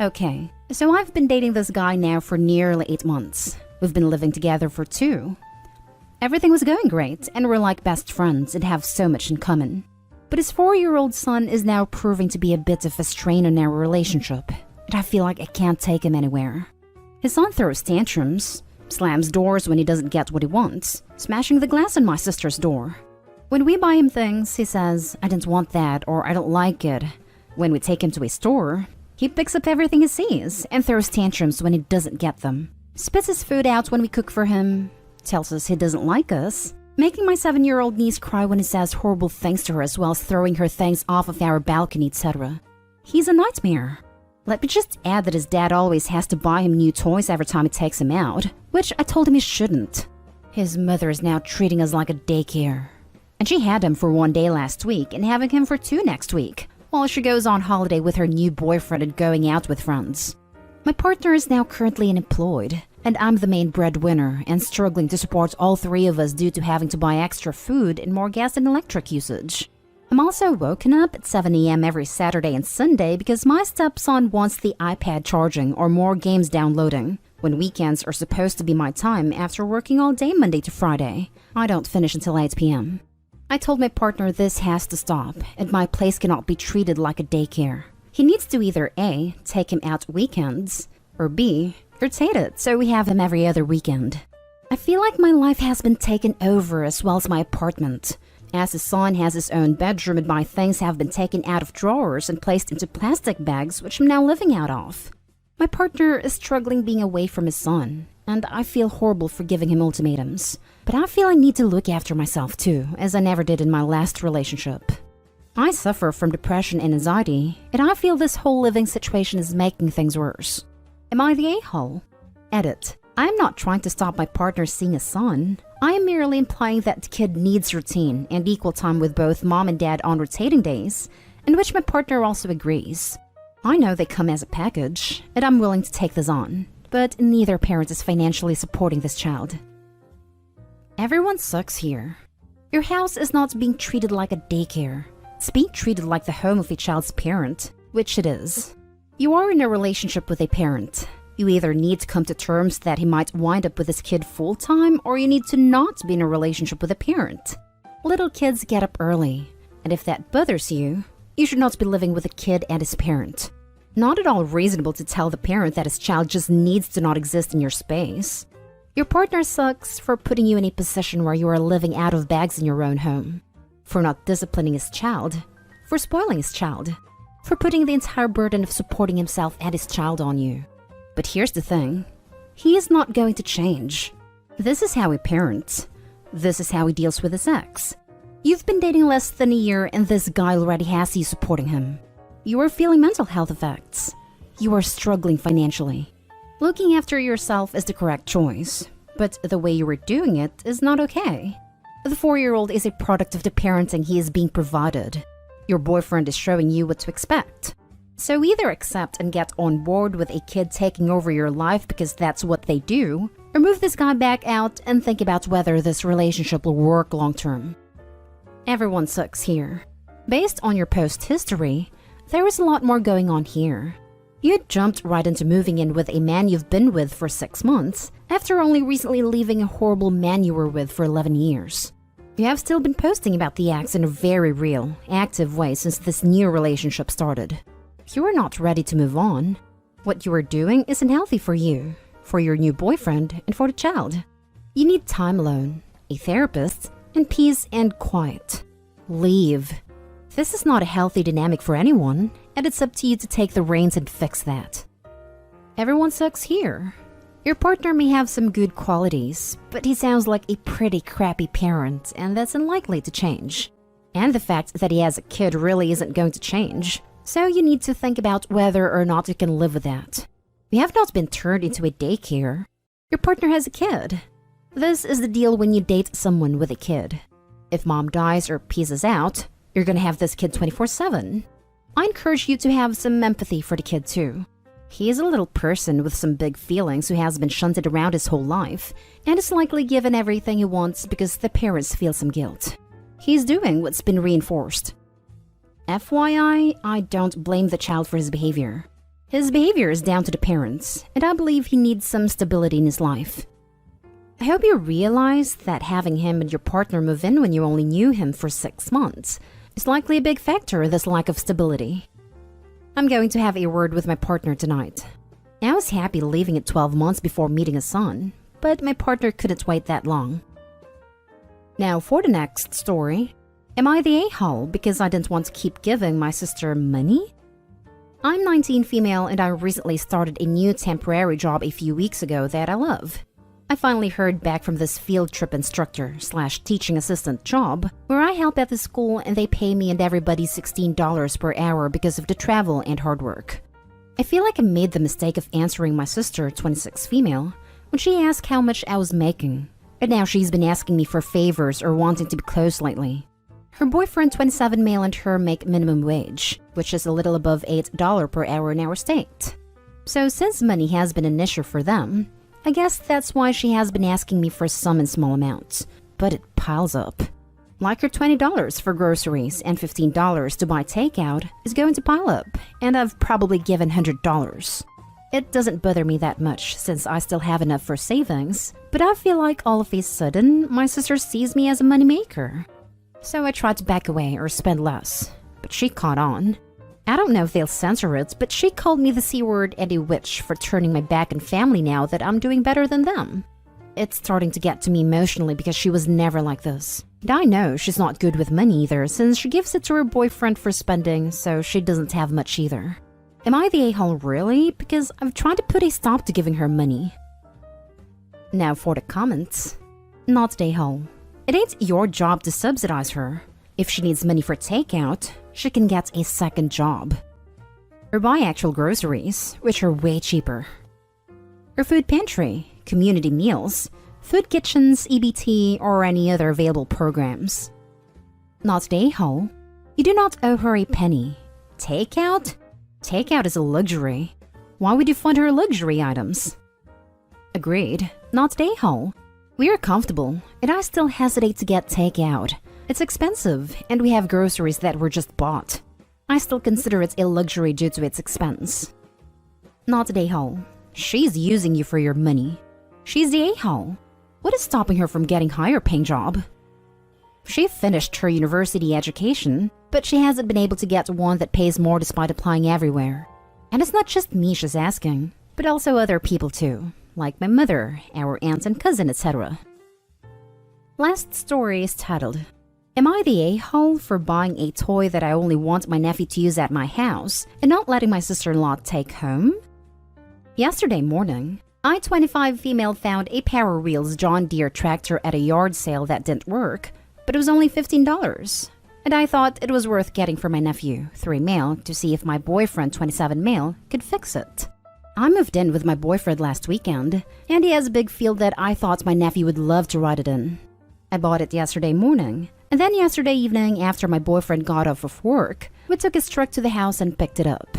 [SPEAKER 1] Okay, so I've been dating this guy now for nearly 8 months. We've been living together for 2. Everything was going great and we're like best friends and have so much in common. But his 4-year-old son is now proving to be a bit of a strain on our relationship, and I feel like I can't take him anywhere. His son throws tantrums, slams doors when he doesn't get what he wants, smashing the glass on my sister's door. When we buy him things, he says, "I didn't want that," or "I don't like it." When we take him to a store, he picks up everything he sees and throws tantrums when he doesn't get them. Spits his food out when we cook for him, tells us he doesn't like us, making my 7-year-old niece cry when he says horrible things to her as well as throwing her things off of our balcony, etc. He's a nightmare. Let me just add that his dad always has to buy him new toys every time he takes him out, which I told him he shouldn't. His mother is now treating us like a daycare. And she had him for 1 day last week and having him for 2 next week, while she goes on holiday with her new boyfriend and going out with friends. My partner is now currently unemployed, and I'm the main breadwinner and struggling to support all 3 of us due to having to buy extra food and more gas and electric usage. I'm also woken up at 7 a.m. every Saturday and Sunday because my stepson wants the iPad charging or more games downloading, when weekends are supposed to be my time after working all day Monday to Friday. I don't finish until 8 p.m. I told my partner this has to stop, and my place cannot be treated like a daycare. He needs to either A, take him out weekends, or B, rotate it so we have him every other weekend. I feel like my life has been taken over as well as my apartment. As his son has his own bedroom and my things have been taken out of drawers and placed into plastic bags which I'm now living out of. My partner is struggling being away from his son, and I feel horrible for giving him ultimatums. But I feel I need to look after myself too, as I never did in my last relationship. I suffer from depression and anxiety, and I feel this whole living situation is making things worse. Am I the a-hole? Edit. I am not trying to stop my partner seeing a son. I am merely implying that the kid needs routine and equal time with both mom and dad on rotating days, in which my partner also agrees. I know they come as a package, and I'm willing to take this on, but neither parent is financially supporting this child. Everyone sucks here. Your house is not being treated like a daycare. It's being treated like the home of a child's parent, which it is. You are in a relationship with a parent. You either need to come to terms that he might wind up with his kid full-time, or you need to not be in a relationship with a parent. Little kids get up early, and if that bothers you, you should not be living with a kid and his parent. Not at all reasonable to tell the parent that his child just needs to not exist in your space. Your partner sucks for putting you in a position where you are living out of bags in your own home, for not disciplining his child, for spoiling his child, for putting the entire burden of supporting himself and his child on you. But here's the thing, he is not going to change. This is how he parents. This is how he deals with his ex. You've been dating less than a year and this guy already has you supporting him. You are feeling mental health effects. You are struggling financially. Looking after yourself is the correct choice, but the way you are doing it is not okay. The 4-year-old is a product of the parenting he is being provided. Your boyfriend is showing you what to expect. So either accept and get on board with a kid taking over your life because that's what they do, or move this guy back out and think about whether this relationship will work long term. Everyone sucks here. Based on your post history, there is a lot more going on here. You jumped right into moving in with a man you've been with for 6 months, after only recently leaving a horrible man you were with for 11 years. You have still been posting about the ex in a very real, active way since this new relationship started. You are not ready to move on. What you are doing isn't healthy for you, for your new boyfriend, and for the child. You need time alone, a therapist, and peace and quiet. Leave. This is not a healthy dynamic for anyone, and it's up to you to take the reins and fix that. Everyone sucks here. Your partner may have some good qualities, but he sounds like a pretty crappy parent, and that's unlikely to change. And the fact that he has a kid really isn't going to change. So you need to think about whether or not you can live with that. You have not been turned into a daycare. Your partner has a kid. This is the deal when you date someone with a kid. If mom dies or pieces out, you're gonna have this kid 24/7. I encourage you to have some empathy for the kid too. He is a little person with some big feelings who has been shunted around his whole life and is likely given everything he wants because the parents feel some guilt. He's doing what's been reinforced. FYI, I don't blame the child for his behavior. His behavior is down to the parents, and I believe he needs some stability in his life. I hope you realize that having him and your partner move in when you only knew him for 6 months is likely a big factor in this lack of stability. I'm going to have a word with my partner tonight. I was happy leaving at 12 months before meeting a son, but my partner couldn't wait that long. Now for the next story. Am I the a-hole because I didn't want to keep giving my sister money? I'm 19 female and I recently started a new temporary job a few weeks ago that I love. I finally heard back from this field trip instructor / teaching assistant job where I help at the school and they pay me and everybody $16 per hour because of the travel and hard work. I feel like I made the mistake of answering my sister, 26 female, when she asked how much I was making. And now she's been asking me for favors or wanting to be close lately. Her boyfriend, 27 male, and her make minimum wage, which is a little above $8 per hour in our state. So since money has been an issue for them, I guess that's why she has been asking me for some in small amounts. But it piles up. Like her $20 for groceries and $15 to buy takeout is going to pile up, and I've probably given $100. It doesn't bother me that much since I still have enough for savings, but I feel like all of a sudden my sister sees me as a moneymaker. So I tried to back away or spend less, but she caught on. I don't know if they'll censor it, but she called me the C word and a witch for turning my back on family now that I'm doing better than them. It's starting to get to me emotionally because she was never like this. And I know she's not good with money either since she gives it to her boyfriend for spending, so she doesn't have much either. Am I the a-hole really? Because I've tried to put a stop to giving her money. Now for the comments. Not the a-hole. It ain't your job to subsidize her. If she needs money for takeout, she can get a second job. Or buy actual groceries, which are way cheaper. Or food pantry, community meals, food kitchens, EBT, or any other available programs. Not the a-hole. You do not owe her a penny. Takeout? Takeout is a luxury. Why would you fund her luxury items? Agreed. Not the a-hole. We are comfortable, and I still hesitate to get takeout. It's expensive, and we have groceries that were just bought. I still consider it a luxury due to its expense. Not the a-hole. She's using you for your money. She's the a-hole. What is stopping her from getting a higher paying job? She finished her university education, but she hasn't been able to get one that pays more despite applying everywhere. And it's not just me she's asking, but also other people too. Like my mother, our aunt and cousin, etc. Last story is titled, Am I the a-hole for buying a toy that I only want my nephew to use at my house and not letting my sister-in-law take home? Yesterday morning, I, 25 female, found a Power Wheels John Deere tractor at a yard sale that didn't work, but it was only $15. And I thought it was worth getting for my nephew, 3 male, to see if my boyfriend, 27 male, could fix it. I moved in with my boyfriend last weekend, and he has a big field that I thought my nephew would love to ride it in. I bought it yesterday morning, and then yesterday evening after my boyfriend got off of work, we took his truck to the house and picked it up.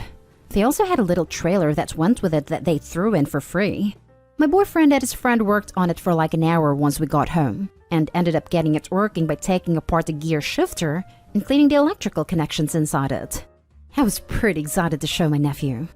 [SPEAKER 1] They also had a little trailer that went with it that they threw in for free. My boyfriend and his friend worked on it for like an hour once we got home, and ended up getting it working by taking apart the gear shifter and cleaning the electrical connections inside it. I was pretty excited to show my nephew.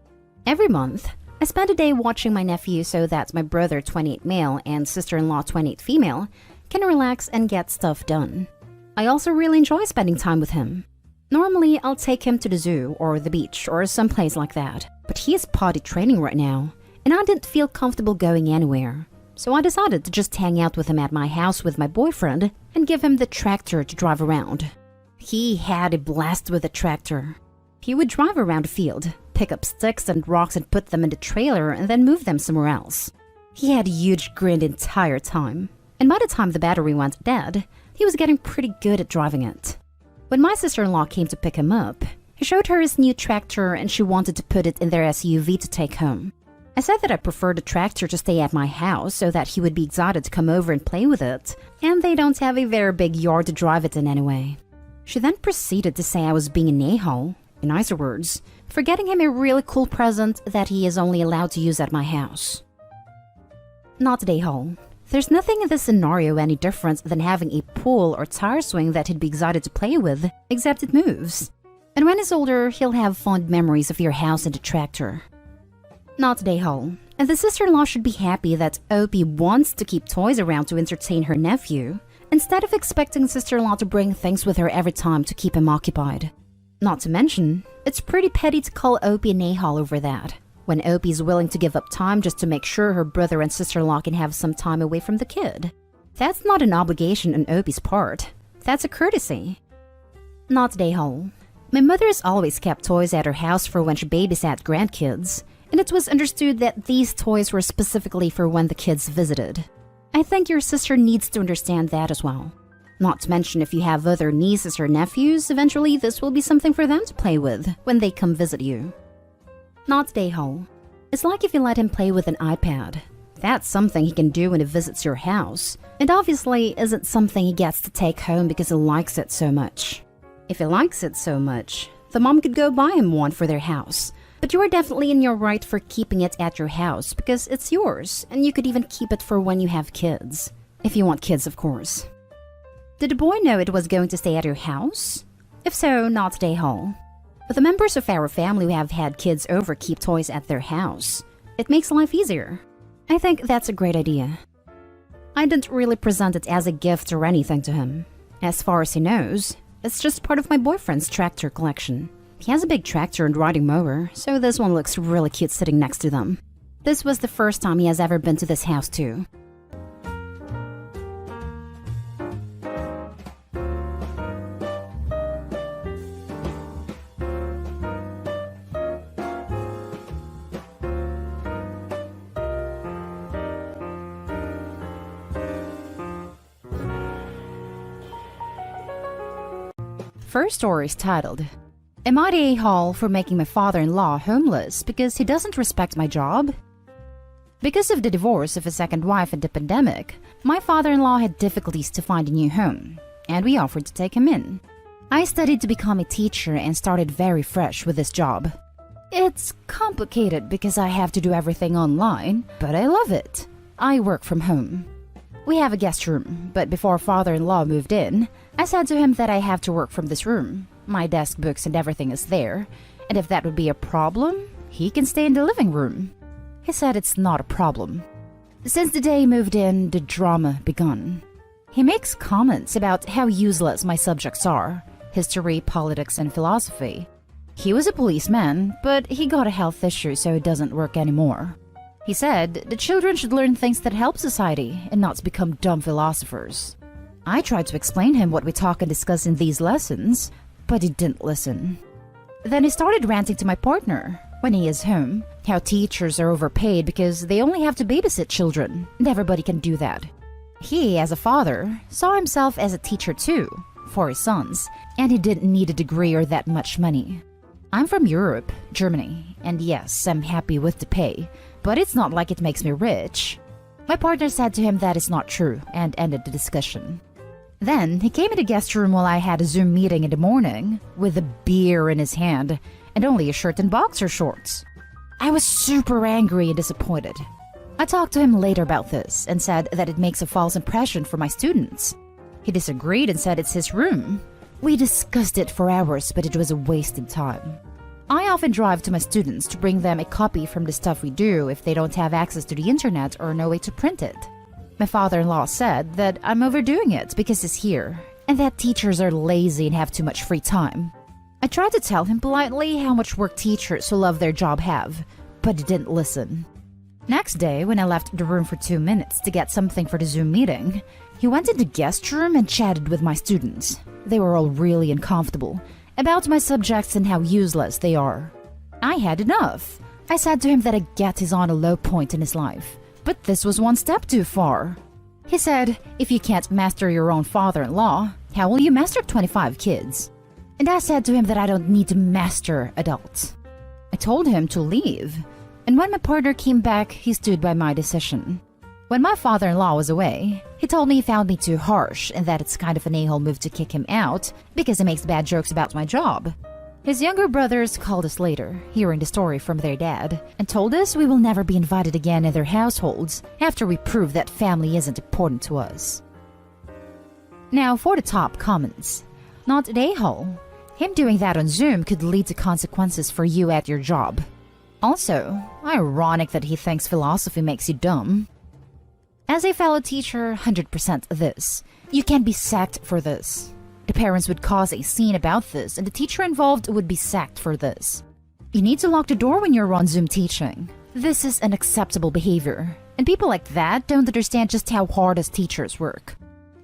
[SPEAKER 1] Every month, I spend a day watching my nephew so that my brother, 28 male, and sister-in-law, 28 female, can relax and get stuff done. I also really enjoy spending time with him. Normally, I'll take him to the zoo or the beach or someplace like that, but he is potty training right now, and I didn't feel comfortable going anywhere. So I decided to just hang out with him at my house with my boyfriend and give him the tractor to drive around. He had a blast with the tractor. He would drive around the field, pick up sticks and rocks and put them in the trailer and then move them somewhere else. He had a huge grin the entire time, and by the time the battery went dead, he was getting pretty good at driving it. When my sister-in-law came to pick him up, he showed her his new tractor and she wanted to put it in their SUV to take home. I said that I preferred the tractor to stay at my house so that he would be excited to come over and play with it, and they don't have a very big yard to drive it in anyway. She then proceeded to say I was being an a-hole, in nicer words, for getting him a really cool present that he is only allowed to use at my house. Not an a-hole. There's nothing in this scenario any different than having a pool or tire swing that he'd be excited to play with, except it moves. And when he's older, he'll have fond memories of your house and the tractor. Not an a-hole. And the sister-in-law should be happy that Opie wants to keep toys around to entertain her nephew, instead of expecting sister-in-law to bring things with her every time to keep him occupied. Not to mention, it's pretty petty to call Opie an a-hole over that, when Opie's willing to give up time just to make sure her brother and sister-in-law can have some time away from the kid. That's not an obligation on Opie's part. That's a courtesy. Not day-hole. My mother has always kept toys at her house for when she babysat grandkids, and it was understood that these toys were specifically for when the kids visited. I think your sister needs to understand that as well. Not to mention, if you have other nieces or nephews, eventually this will be something for them to play with when they come visit you. Not day-hole. It's like if you let him play with an iPad. That's something he can do when he visits your house, and obviously isn't something he gets to take home because he likes it so much. If he likes it so much, the mom could go buy him one for their house, but you are definitely in your right for keeping it at your house because it's yours, and you could even keep it for when you have kids. If you want kids, of course. Did the boy know it was going to stay at your house? If so, not day-hole. But the members of our family who have had kids over keep toys at their house. It makes life easier. I think that's a great idea. I didn't really present it as a gift or anything to him. As far as he knows, it's just part of my boyfriend's tractor collection. He has a big tractor and riding mower, so this one looks really cute sitting next to them. This was the first time he has ever been to this house too. First story is titled, Am I the a-hole for making my father-in-law homeless because he doesn't respect my job? Because of the divorce of his second wife and the pandemic, my father-in-law had difficulties to find a new home, and we offered to take him in. I studied to become a teacher and started very fresh with this job. It's complicated because I have to do everything online, but I love it. I work from home. We have a guest room, but before father-in-law moved in, I said to him that I have to work from this room. My desk, books, and everything is there, and if that would be a problem, he can stay in the living room. He said it's not a problem. Since the day he moved in, the drama begun. He makes comments about how useless my subjects are: history, politics, and philosophy. He was a policeman, but he got a health issue, so it doesn't work anymore. He said the children should learn things that help society and not become dumb philosophers. I tried to explain him what we talk and discuss in these lessons, but he didn't listen. Then he started ranting to my partner, when he is home, how teachers are overpaid because they only have to babysit children, and everybody can do that. He, as a father, saw himself as a teacher too, for his sons, and he didn't need a degree or that much money. I'm from Europe, Germany, and yes, I'm happy with the pay, but it's not like it makes me rich. My partner said to him that is not true and ended the discussion. Then he came in the guest room while I had a Zoom meeting in the morning with a beer in his hand and only a shirt and boxer shorts. I was super angry and disappointed. I talked to him later about this and said that it makes a false impression for my students. He disagreed and said it's his room. We discussed it for hours, but it was a wasted time. I often drive to my students to bring them a copy from the stuff we do if they don't have access to the internet or no way to print it. My father-in-law said that I'm overdoing it because he's here, and that teachers are lazy and have too much free time. I tried to tell him politely how much work teachers who love their job have, but he didn't listen. Next day, when I left the room for 2 minutes to get something for the Zoom meeting, he went into the guest room and chatted with my students. They were all really uncomfortable about my subjects and how useless they are. I had enough. I said to him that I get he's on a low point in his life, but this was one step too far. He said, if you can't master your own father-in-law, how will you master 25 kids? And I said to him that I don't need to master adults. I told him to leave, and when my partner came back, he stood by my decision. When my father-in-law was away, he told me he found me too harsh and that it's kind of an a-hole move to kick him out because he makes bad jokes about my job. His younger brothers called us later, hearing the story from their dad, and told us we will never be invited again in their households after we prove that family isn't important to us. Now for the top comments. Not an a-hole. Him doing that on Zoom could lead to consequences for you at your job. Also, ironic that he thinks philosophy makes you dumb. As a fellow teacher, 100% this. You can be sacked for this. The parents would cause a scene about this, and the teacher involved would be sacked for this. You need to lock the door when you're on Zoom teaching. This is unacceptable behavior, and people like that don't understand just how hard us teachers work.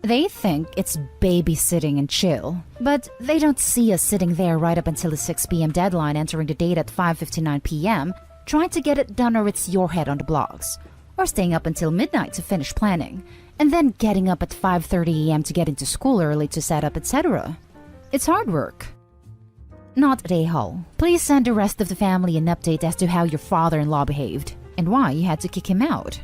[SPEAKER 1] They think it's babysitting and chill, but they don't see us sitting there right up until the 6 p.m. deadline, entering the date at 5:59 p.m., trying to get it done, or it's your head on the blocks, or staying up until midnight to finish planning, and then getting up at 5:30 a.m. to get into school early to set up, etc. It's hard work. Not at A-Hall. Please send the rest of the family an update as to how your father-in-law behaved and why you had to kick him out.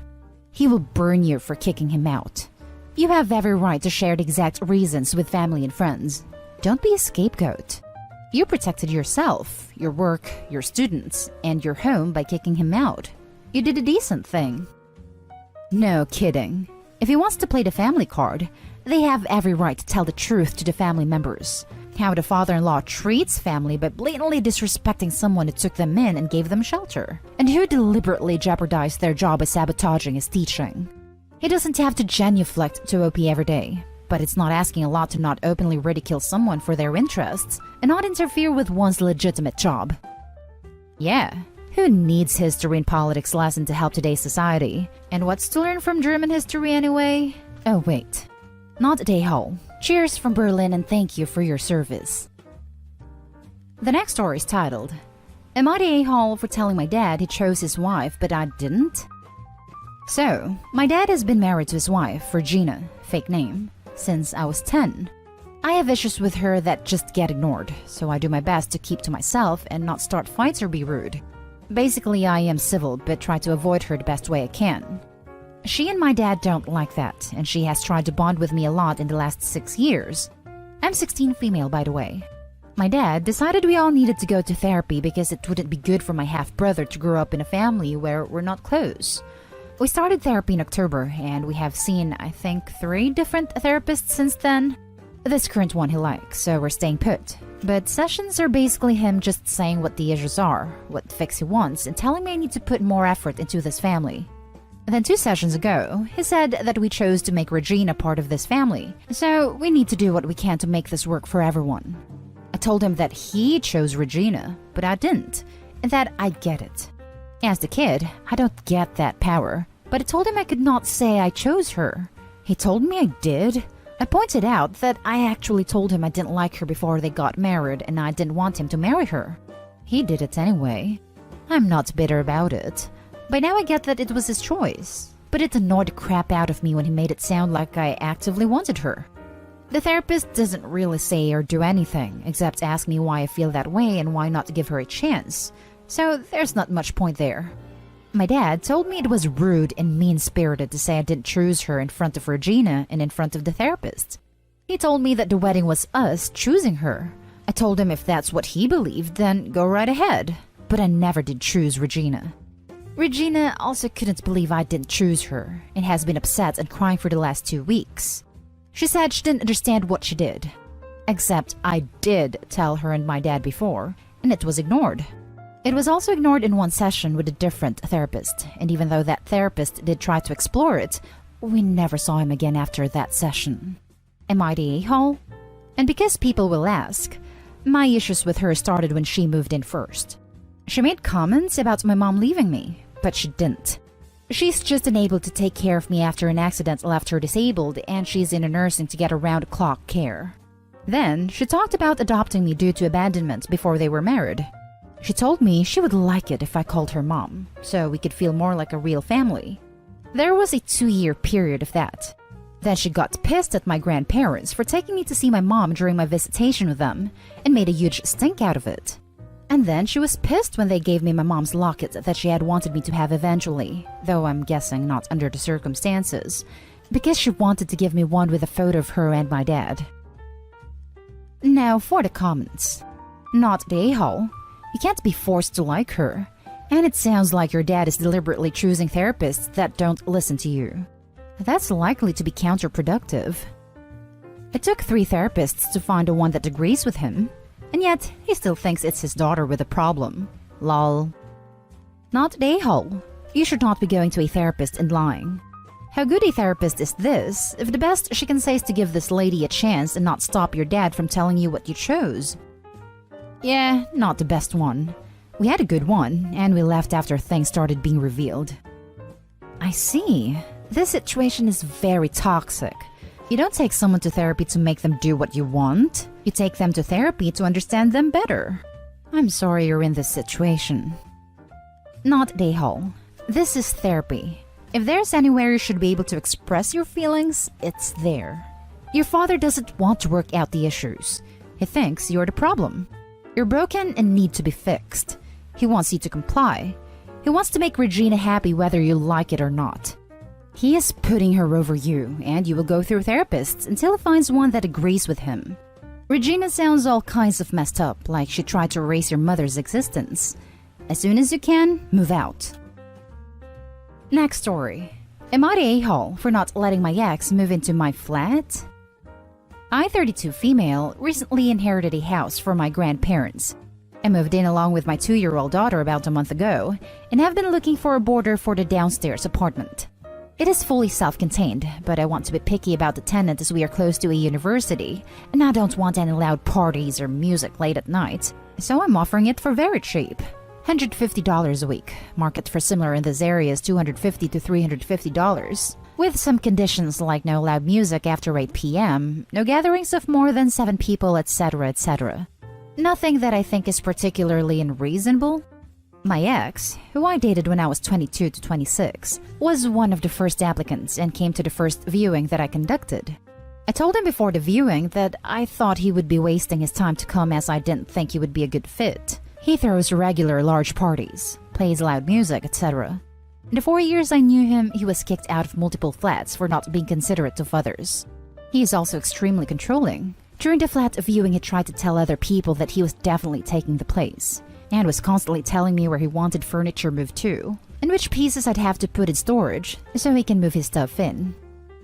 [SPEAKER 1] He will burn you for kicking him out. You have every right to share the exact reasons with family and friends. Don't be a scapegoat. You protected yourself, your work, your students, and your home by kicking him out. You did a decent thing. No kidding. If he wants to play the family card, they have every right to tell the truth to the family members. How the father-in-law treats family by blatantly disrespecting someone who took them in and gave them shelter, and who deliberately jeopardized their job by sabotaging his teaching. He doesn't have to genuflect to OP every day, but it's not asking a lot to not openly ridicule someone for their interests and not interfere with one's legitimate job. Yeah, who needs history and politics lesson to help today's society? And what's to learn from German history anyway? Oh wait, not a day hole. Cheers from Berlin and thank you for your service. The next story is titled, Am I the a-hole for telling my dad he chose his wife but I didn't? So, my dad has been married to his wife, Regina, fake name, since I was 10. I have issues with her that just get ignored, so I do my best to keep to myself and not start fights or be rude. Basically, I am civil but try to avoid her the best way I can. She and my dad don't like that, and she has tried to bond with me a lot in the last 6 years. I'm 16 female, by the way. My dad decided we all needed to go to therapy because it wouldn't be good for my half-brother to grow up in a family where we're not close. We started therapy in October, and we have seen, I think, 3 different therapists since then. This current one he likes, so we're staying put. But sessions are basically him just saying what the issues are, what fix he wants, and telling me I need to put more effort into this family. Then 2 sessions ago, he said that we chose to make Regina part of this family, so we need to do what we can to make this work for everyone. I told him that he chose Regina, but I didn't, and that I get it. As the kid, I don't get that power, but I told him I could not say I chose her. He told me I did. I pointed out that I actually told him I didn't like her before they got married and I didn't want him to marry her. He did it anyway. I'm not bitter about it. By now I get that it was his choice, but it annoyed the crap out of me when he made it sound like I actively wanted her. The therapist doesn't really say or do anything, except ask me why I feel that way and why not give her a chance, so there's not much point there. My dad told me it was rude and mean-spirited to say I didn't choose her in front of Regina and in front of the therapist. He told me that the wedding was us choosing her. I told him if that's what he believed, then go right ahead, but I never did choose Regina. Regina also couldn't believe I didn't choose her and has been upset and crying for the last 2 weeks. She said she didn't understand what she did. Except I did tell her and my dad before, and it was ignored. It was also ignored in one session with a different therapist, and even though that therapist did try to explore it, we never saw him again after that session. Am I the a-hole? And because people will ask, my issues with her started when she moved in first. She made comments about my mom leaving me, but she didn't. She's just unable to take care of me after an accident left her disabled, and she's in a nursing to get around-the-clock care. Then, she talked about adopting me due to abandonment before they were married. She told me she would like it if I called her mom, so we could feel more like a real family. There was a 2-year period of that. Then she got pissed at my grandparents for taking me to see my mom during my visitation with them, and made a huge stink out of it. And then she was pissed when they gave me my mom's locket that she had wanted me to have eventually, though I'm guessing not under the circumstances, because she wanted to give me one with a photo of her and my dad. Now for the comments. Not the a-hole. You can't be forced to like her. And it sounds like your dad is deliberately choosing therapists that don't listen to you. That's likely to be counterproductive. It took 3 therapists to find the one that agrees with him. And yet, he still thinks it's his daughter with a problem. Lol. Not the a-hole. You should not be going to a therapist and lying. How good a therapist is this, if the best she can say is to give this lady a chance and not stop your dad from telling you what you chose? Yeah, not the best one. We had a good one, and we left after things started being revealed. I see. This situation is very toxic. You don't take someone to therapy to make them do what you want. You take them to therapy to understand them better. I'm sorry you're in this situation. Not day hall. This is therapy. If there's anywhere you should be able to express your feelings, it's there. Your father doesn't want to work out the issues. He thinks you're the problem. You're broken and need to be fixed. He wants you to comply. He wants to make Regina happy whether you like it or not. He is putting her over you, and you will go through therapists until he finds one that agrees with him. Regina sounds all kinds of messed up, like she tried to erase your mother's existence. As soon as you can, move out. Next story. Am I the a-hole for not letting my ex move into my flat? I, 32 female, recently inherited a house from my grandparents. I moved in along with my 2-year-old daughter about a month ago and have been looking for a boarder for the downstairs apartment. It is fully self-contained, but I want to be picky about the tenant as we are close to a university and I don't want any loud parties or music late at night, so I'm offering it for very cheap. $150 a week. Market for similar in this area is $250 to $350, with some conditions like no loud music after 8 p.m., no gatherings of more than 7 people, etc., etc. Nothing that I think is particularly unreasonable. My ex, who I dated when I was 22 to 26, was one of the first applicants and came to the first viewing that I conducted. I told him before the viewing that I thought he would be wasting his time to come as I didn't think he would be a good fit. He throws regular large parties, plays loud music, etc. In the 4 years I knew him, he was kicked out of multiple flats for not being considerate of others. He is also extremely controlling. During the flat viewing, he tried to tell other people that he was definitely taking the place, and was constantly telling me where he wanted furniture moved to, and which pieces I'd have to put in storage so he can move his stuff in.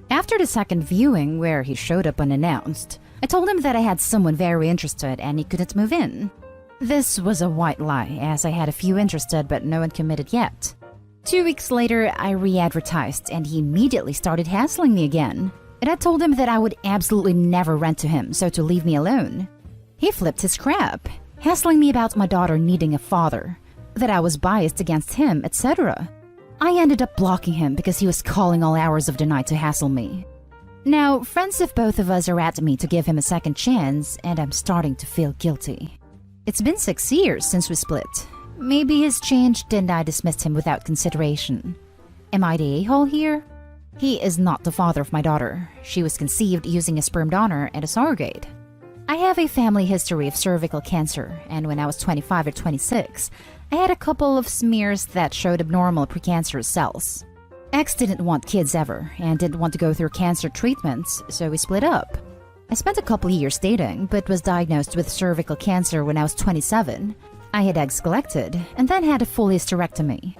[SPEAKER 1] After the second viewing, where he showed up unannounced, I told him that I had someone very interested and he couldn't move in. This was a white lie, as I had a few interested but no one committed yet. 2 weeks later, I re-advertised and he immediately started hassling me again. And I told him that I would absolutely never rent to him, so to leave me alone. He flipped his crap, hassling me about my daughter needing a father, that I was biased against him, etc. I ended up blocking him because he was calling all hours of the night to hassle me. Now, friends of both of us are at me to give him a second chance, and I'm starting to feel guilty. It's been 6 years since we split. Maybe he's changed and I dismissed him without consideration. Am I the a-hole here? He is not the father of my daughter. She was conceived using a sperm donor and a surrogate. I have a family history of cervical cancer, and when I was 25 or 26, I had a couple of smears that showed abnormal precancerous cells. Ex didn't want kids ever, and didn't want to go through cancer treatments, so we split up. I spent a couple years dating, but was diagnosed with cervical cancer when I was 27. I had eggs collected, and then had a full hysterectomy.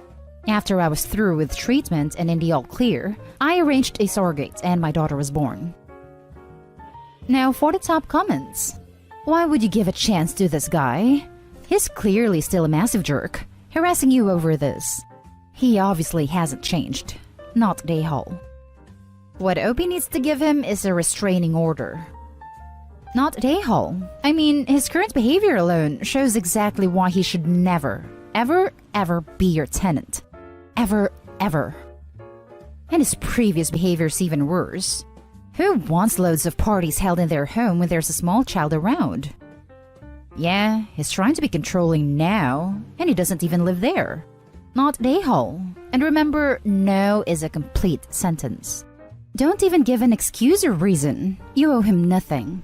[SPEAKER 1] After I was through with treatment and in the all clear, I arranged a surrogate and my daughter was born. Now for the top comments. Why would you give a chance to this guy? He's clearly still a massive jerk, harassing you over this. He obviously hasn't changed. Not the a-hole. What Opie needs to give him is a restraining order. Not the a-hole. I mean, his current behavior alone shows exactly why he should never, ever be your tenant. Ever. And his previous behavior's even worse. Who wants loads of parties held in their home when there's a small child around? Yeah, he's trying to be controlling now, and he doesn't even live there. Not the a-hole. And remember, no is a complete sentence. Don't even give an excuse or reason. You owe him nothing.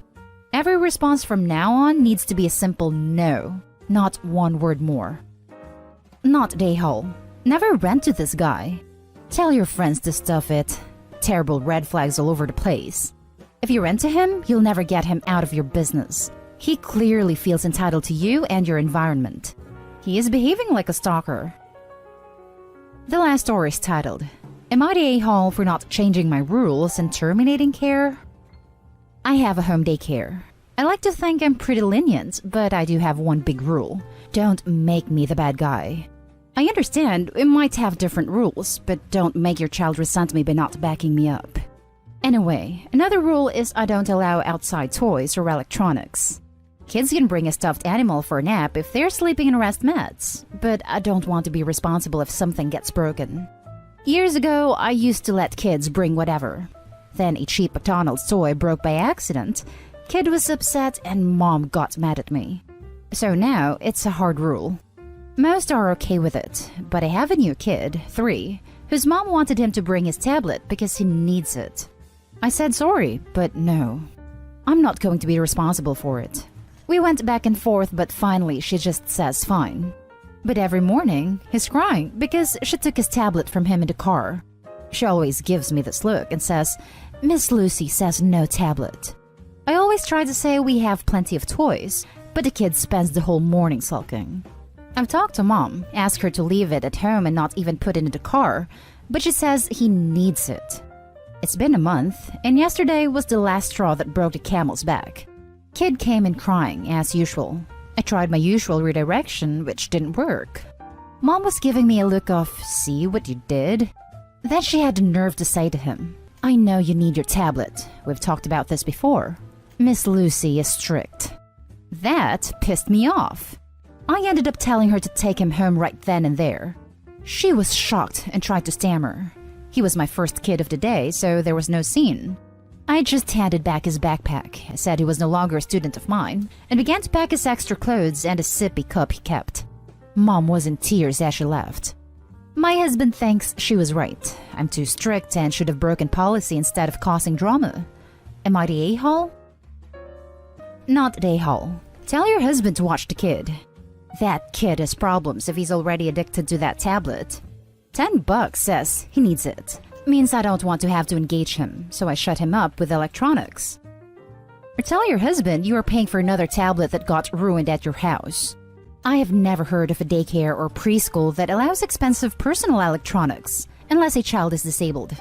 [SPEAKER 1] Every response from now on needs to be a simple no, not one word more. Not the a-hole. Never rent to this guy. Tell your friends to stuff it. Terrible red flags all over the place. If you rent to him, you'll never get him out of your business. He clearly feels entitled to you and your environment. He is behaving like a stalker. The last story is titled, Am I the a-hole for not changing my rules and terminating care? I have a home daycare. I like to think I'm pretty lenient, but I do have one big rule. Don't make me the bad guy. I understand we might have different rules, but don't make your child resent me by not backing me up. Anyway, another rule is I don't allow outside toys or electronics. Kids can bring a stuffed animal for a nap if they're sleeping in rest mats, but I don't want to be responsible if something gets broken. Years ago, I used to let kids bring whatever. Then a cheap McDonald's toy broke by accident. Kid was upset and mom got mad at me. So now it's a hard rule. Most are okay with it, but I have a new kid, 3, whose mom wanted him to bring his tablet because he needs it. I said sorry, but no. I'm not going to be responsible for it. We went back and forth, but finally she just says fine. But every morning, he's crying because she took his tablet from him in the car. She always gives me this look and says, "Miss Lucy says no tablet." I always try to say we have plenty of toys, but the kid spends the whole morning sulking. I've talked to mom, asked her to leave it at home and not even put it in the car, but she says he needs it. It's been a month, and yesterday was the last straw that broke the camel's back. Kid came in crying, as usual. I tried my usual redirection, which didn't work. Mom was giving me a look of, "See what you did?" Then she had the nerve to say to him, "I know you need your tablet. We've talked about this before. Miss Lucy is strict." That pissed me off. I ended up telling her to take him home right then and there. She was shocked and tried to stammer. He was my first kid of the day, so there was no scene. I just handed back his backpack, said he was no longer a student of mine, and began to pack his extra clothes and a sippy cup he kept. Mom was in tears as she left. My husband thinks she was right. I'm too strict and should have broken policy instead of causing drama. Am I the a-hole? Not the a-hole. Tell your husband to watch the kid. That kid has problems if he's already addicted to that tablet. $10 says he needs it. Means I don't want to have to engage him, so I shut him up with electronics. Or tell your husband you are paying for another tablet that got ruined at your house. I have never heard of a daycare or preschool that allows expensive personal electronics, unless a child is disabled.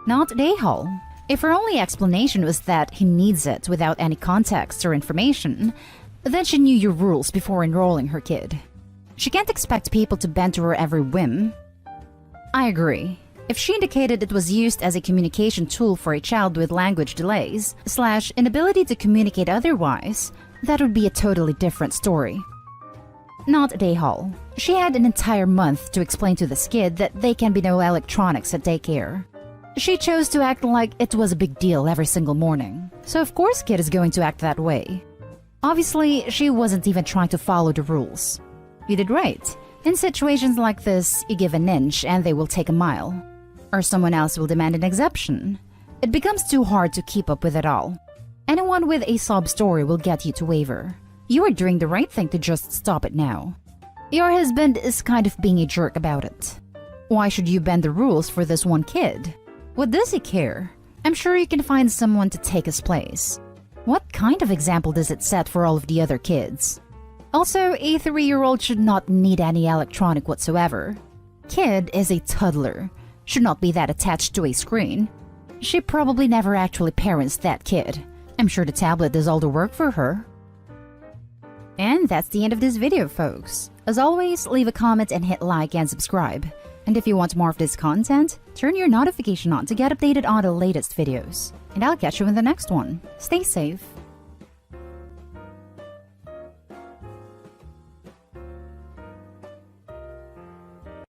[SPEAKER 1] Not the a-hole. If her only explanation was that he needs it without any context or information, then she knew your rules before enrolling her kid. She can't expect people to bend to her every whim. I agree. If she indicated it was used as a communication tool for a child with language delays / inability to communicate otherwise, that would be a totally different story. Not the a-hole. She had an entire month to explain to this kid that there can be no electronics at daycare. She chose to act like it was a big deal every single morning, so of course kid is going to act that way. Obviously, she wasn't even trying to follow the rules. You did right. In situations like this, you give an inch and they will take a mile. Or someone else will demand an exception. It becomes too hard to keep up with it all. Anyone with a sob story will get you to waver. You are doing the right thing to just stop it now. Your husband is kind of being a jerk about it. Why should you bend the rules for this one kid? What does he care? I'm sure you can find someone to take his place. What kind of example does it set for all of the other kids? Also, a 3-year-old should not need any electronic whatsoever. Kid is a toddler. Should not be that attached to a screen. She probably never actually parents that kid. I'm sure the tablet does all the work for her. And that's the end of this video, folks. As always, leave a comment and hit like and subscribe. And if you want more of this content, turn your notification on to get updated on the latest videos. And I'll catch you in the next one. Stay safe.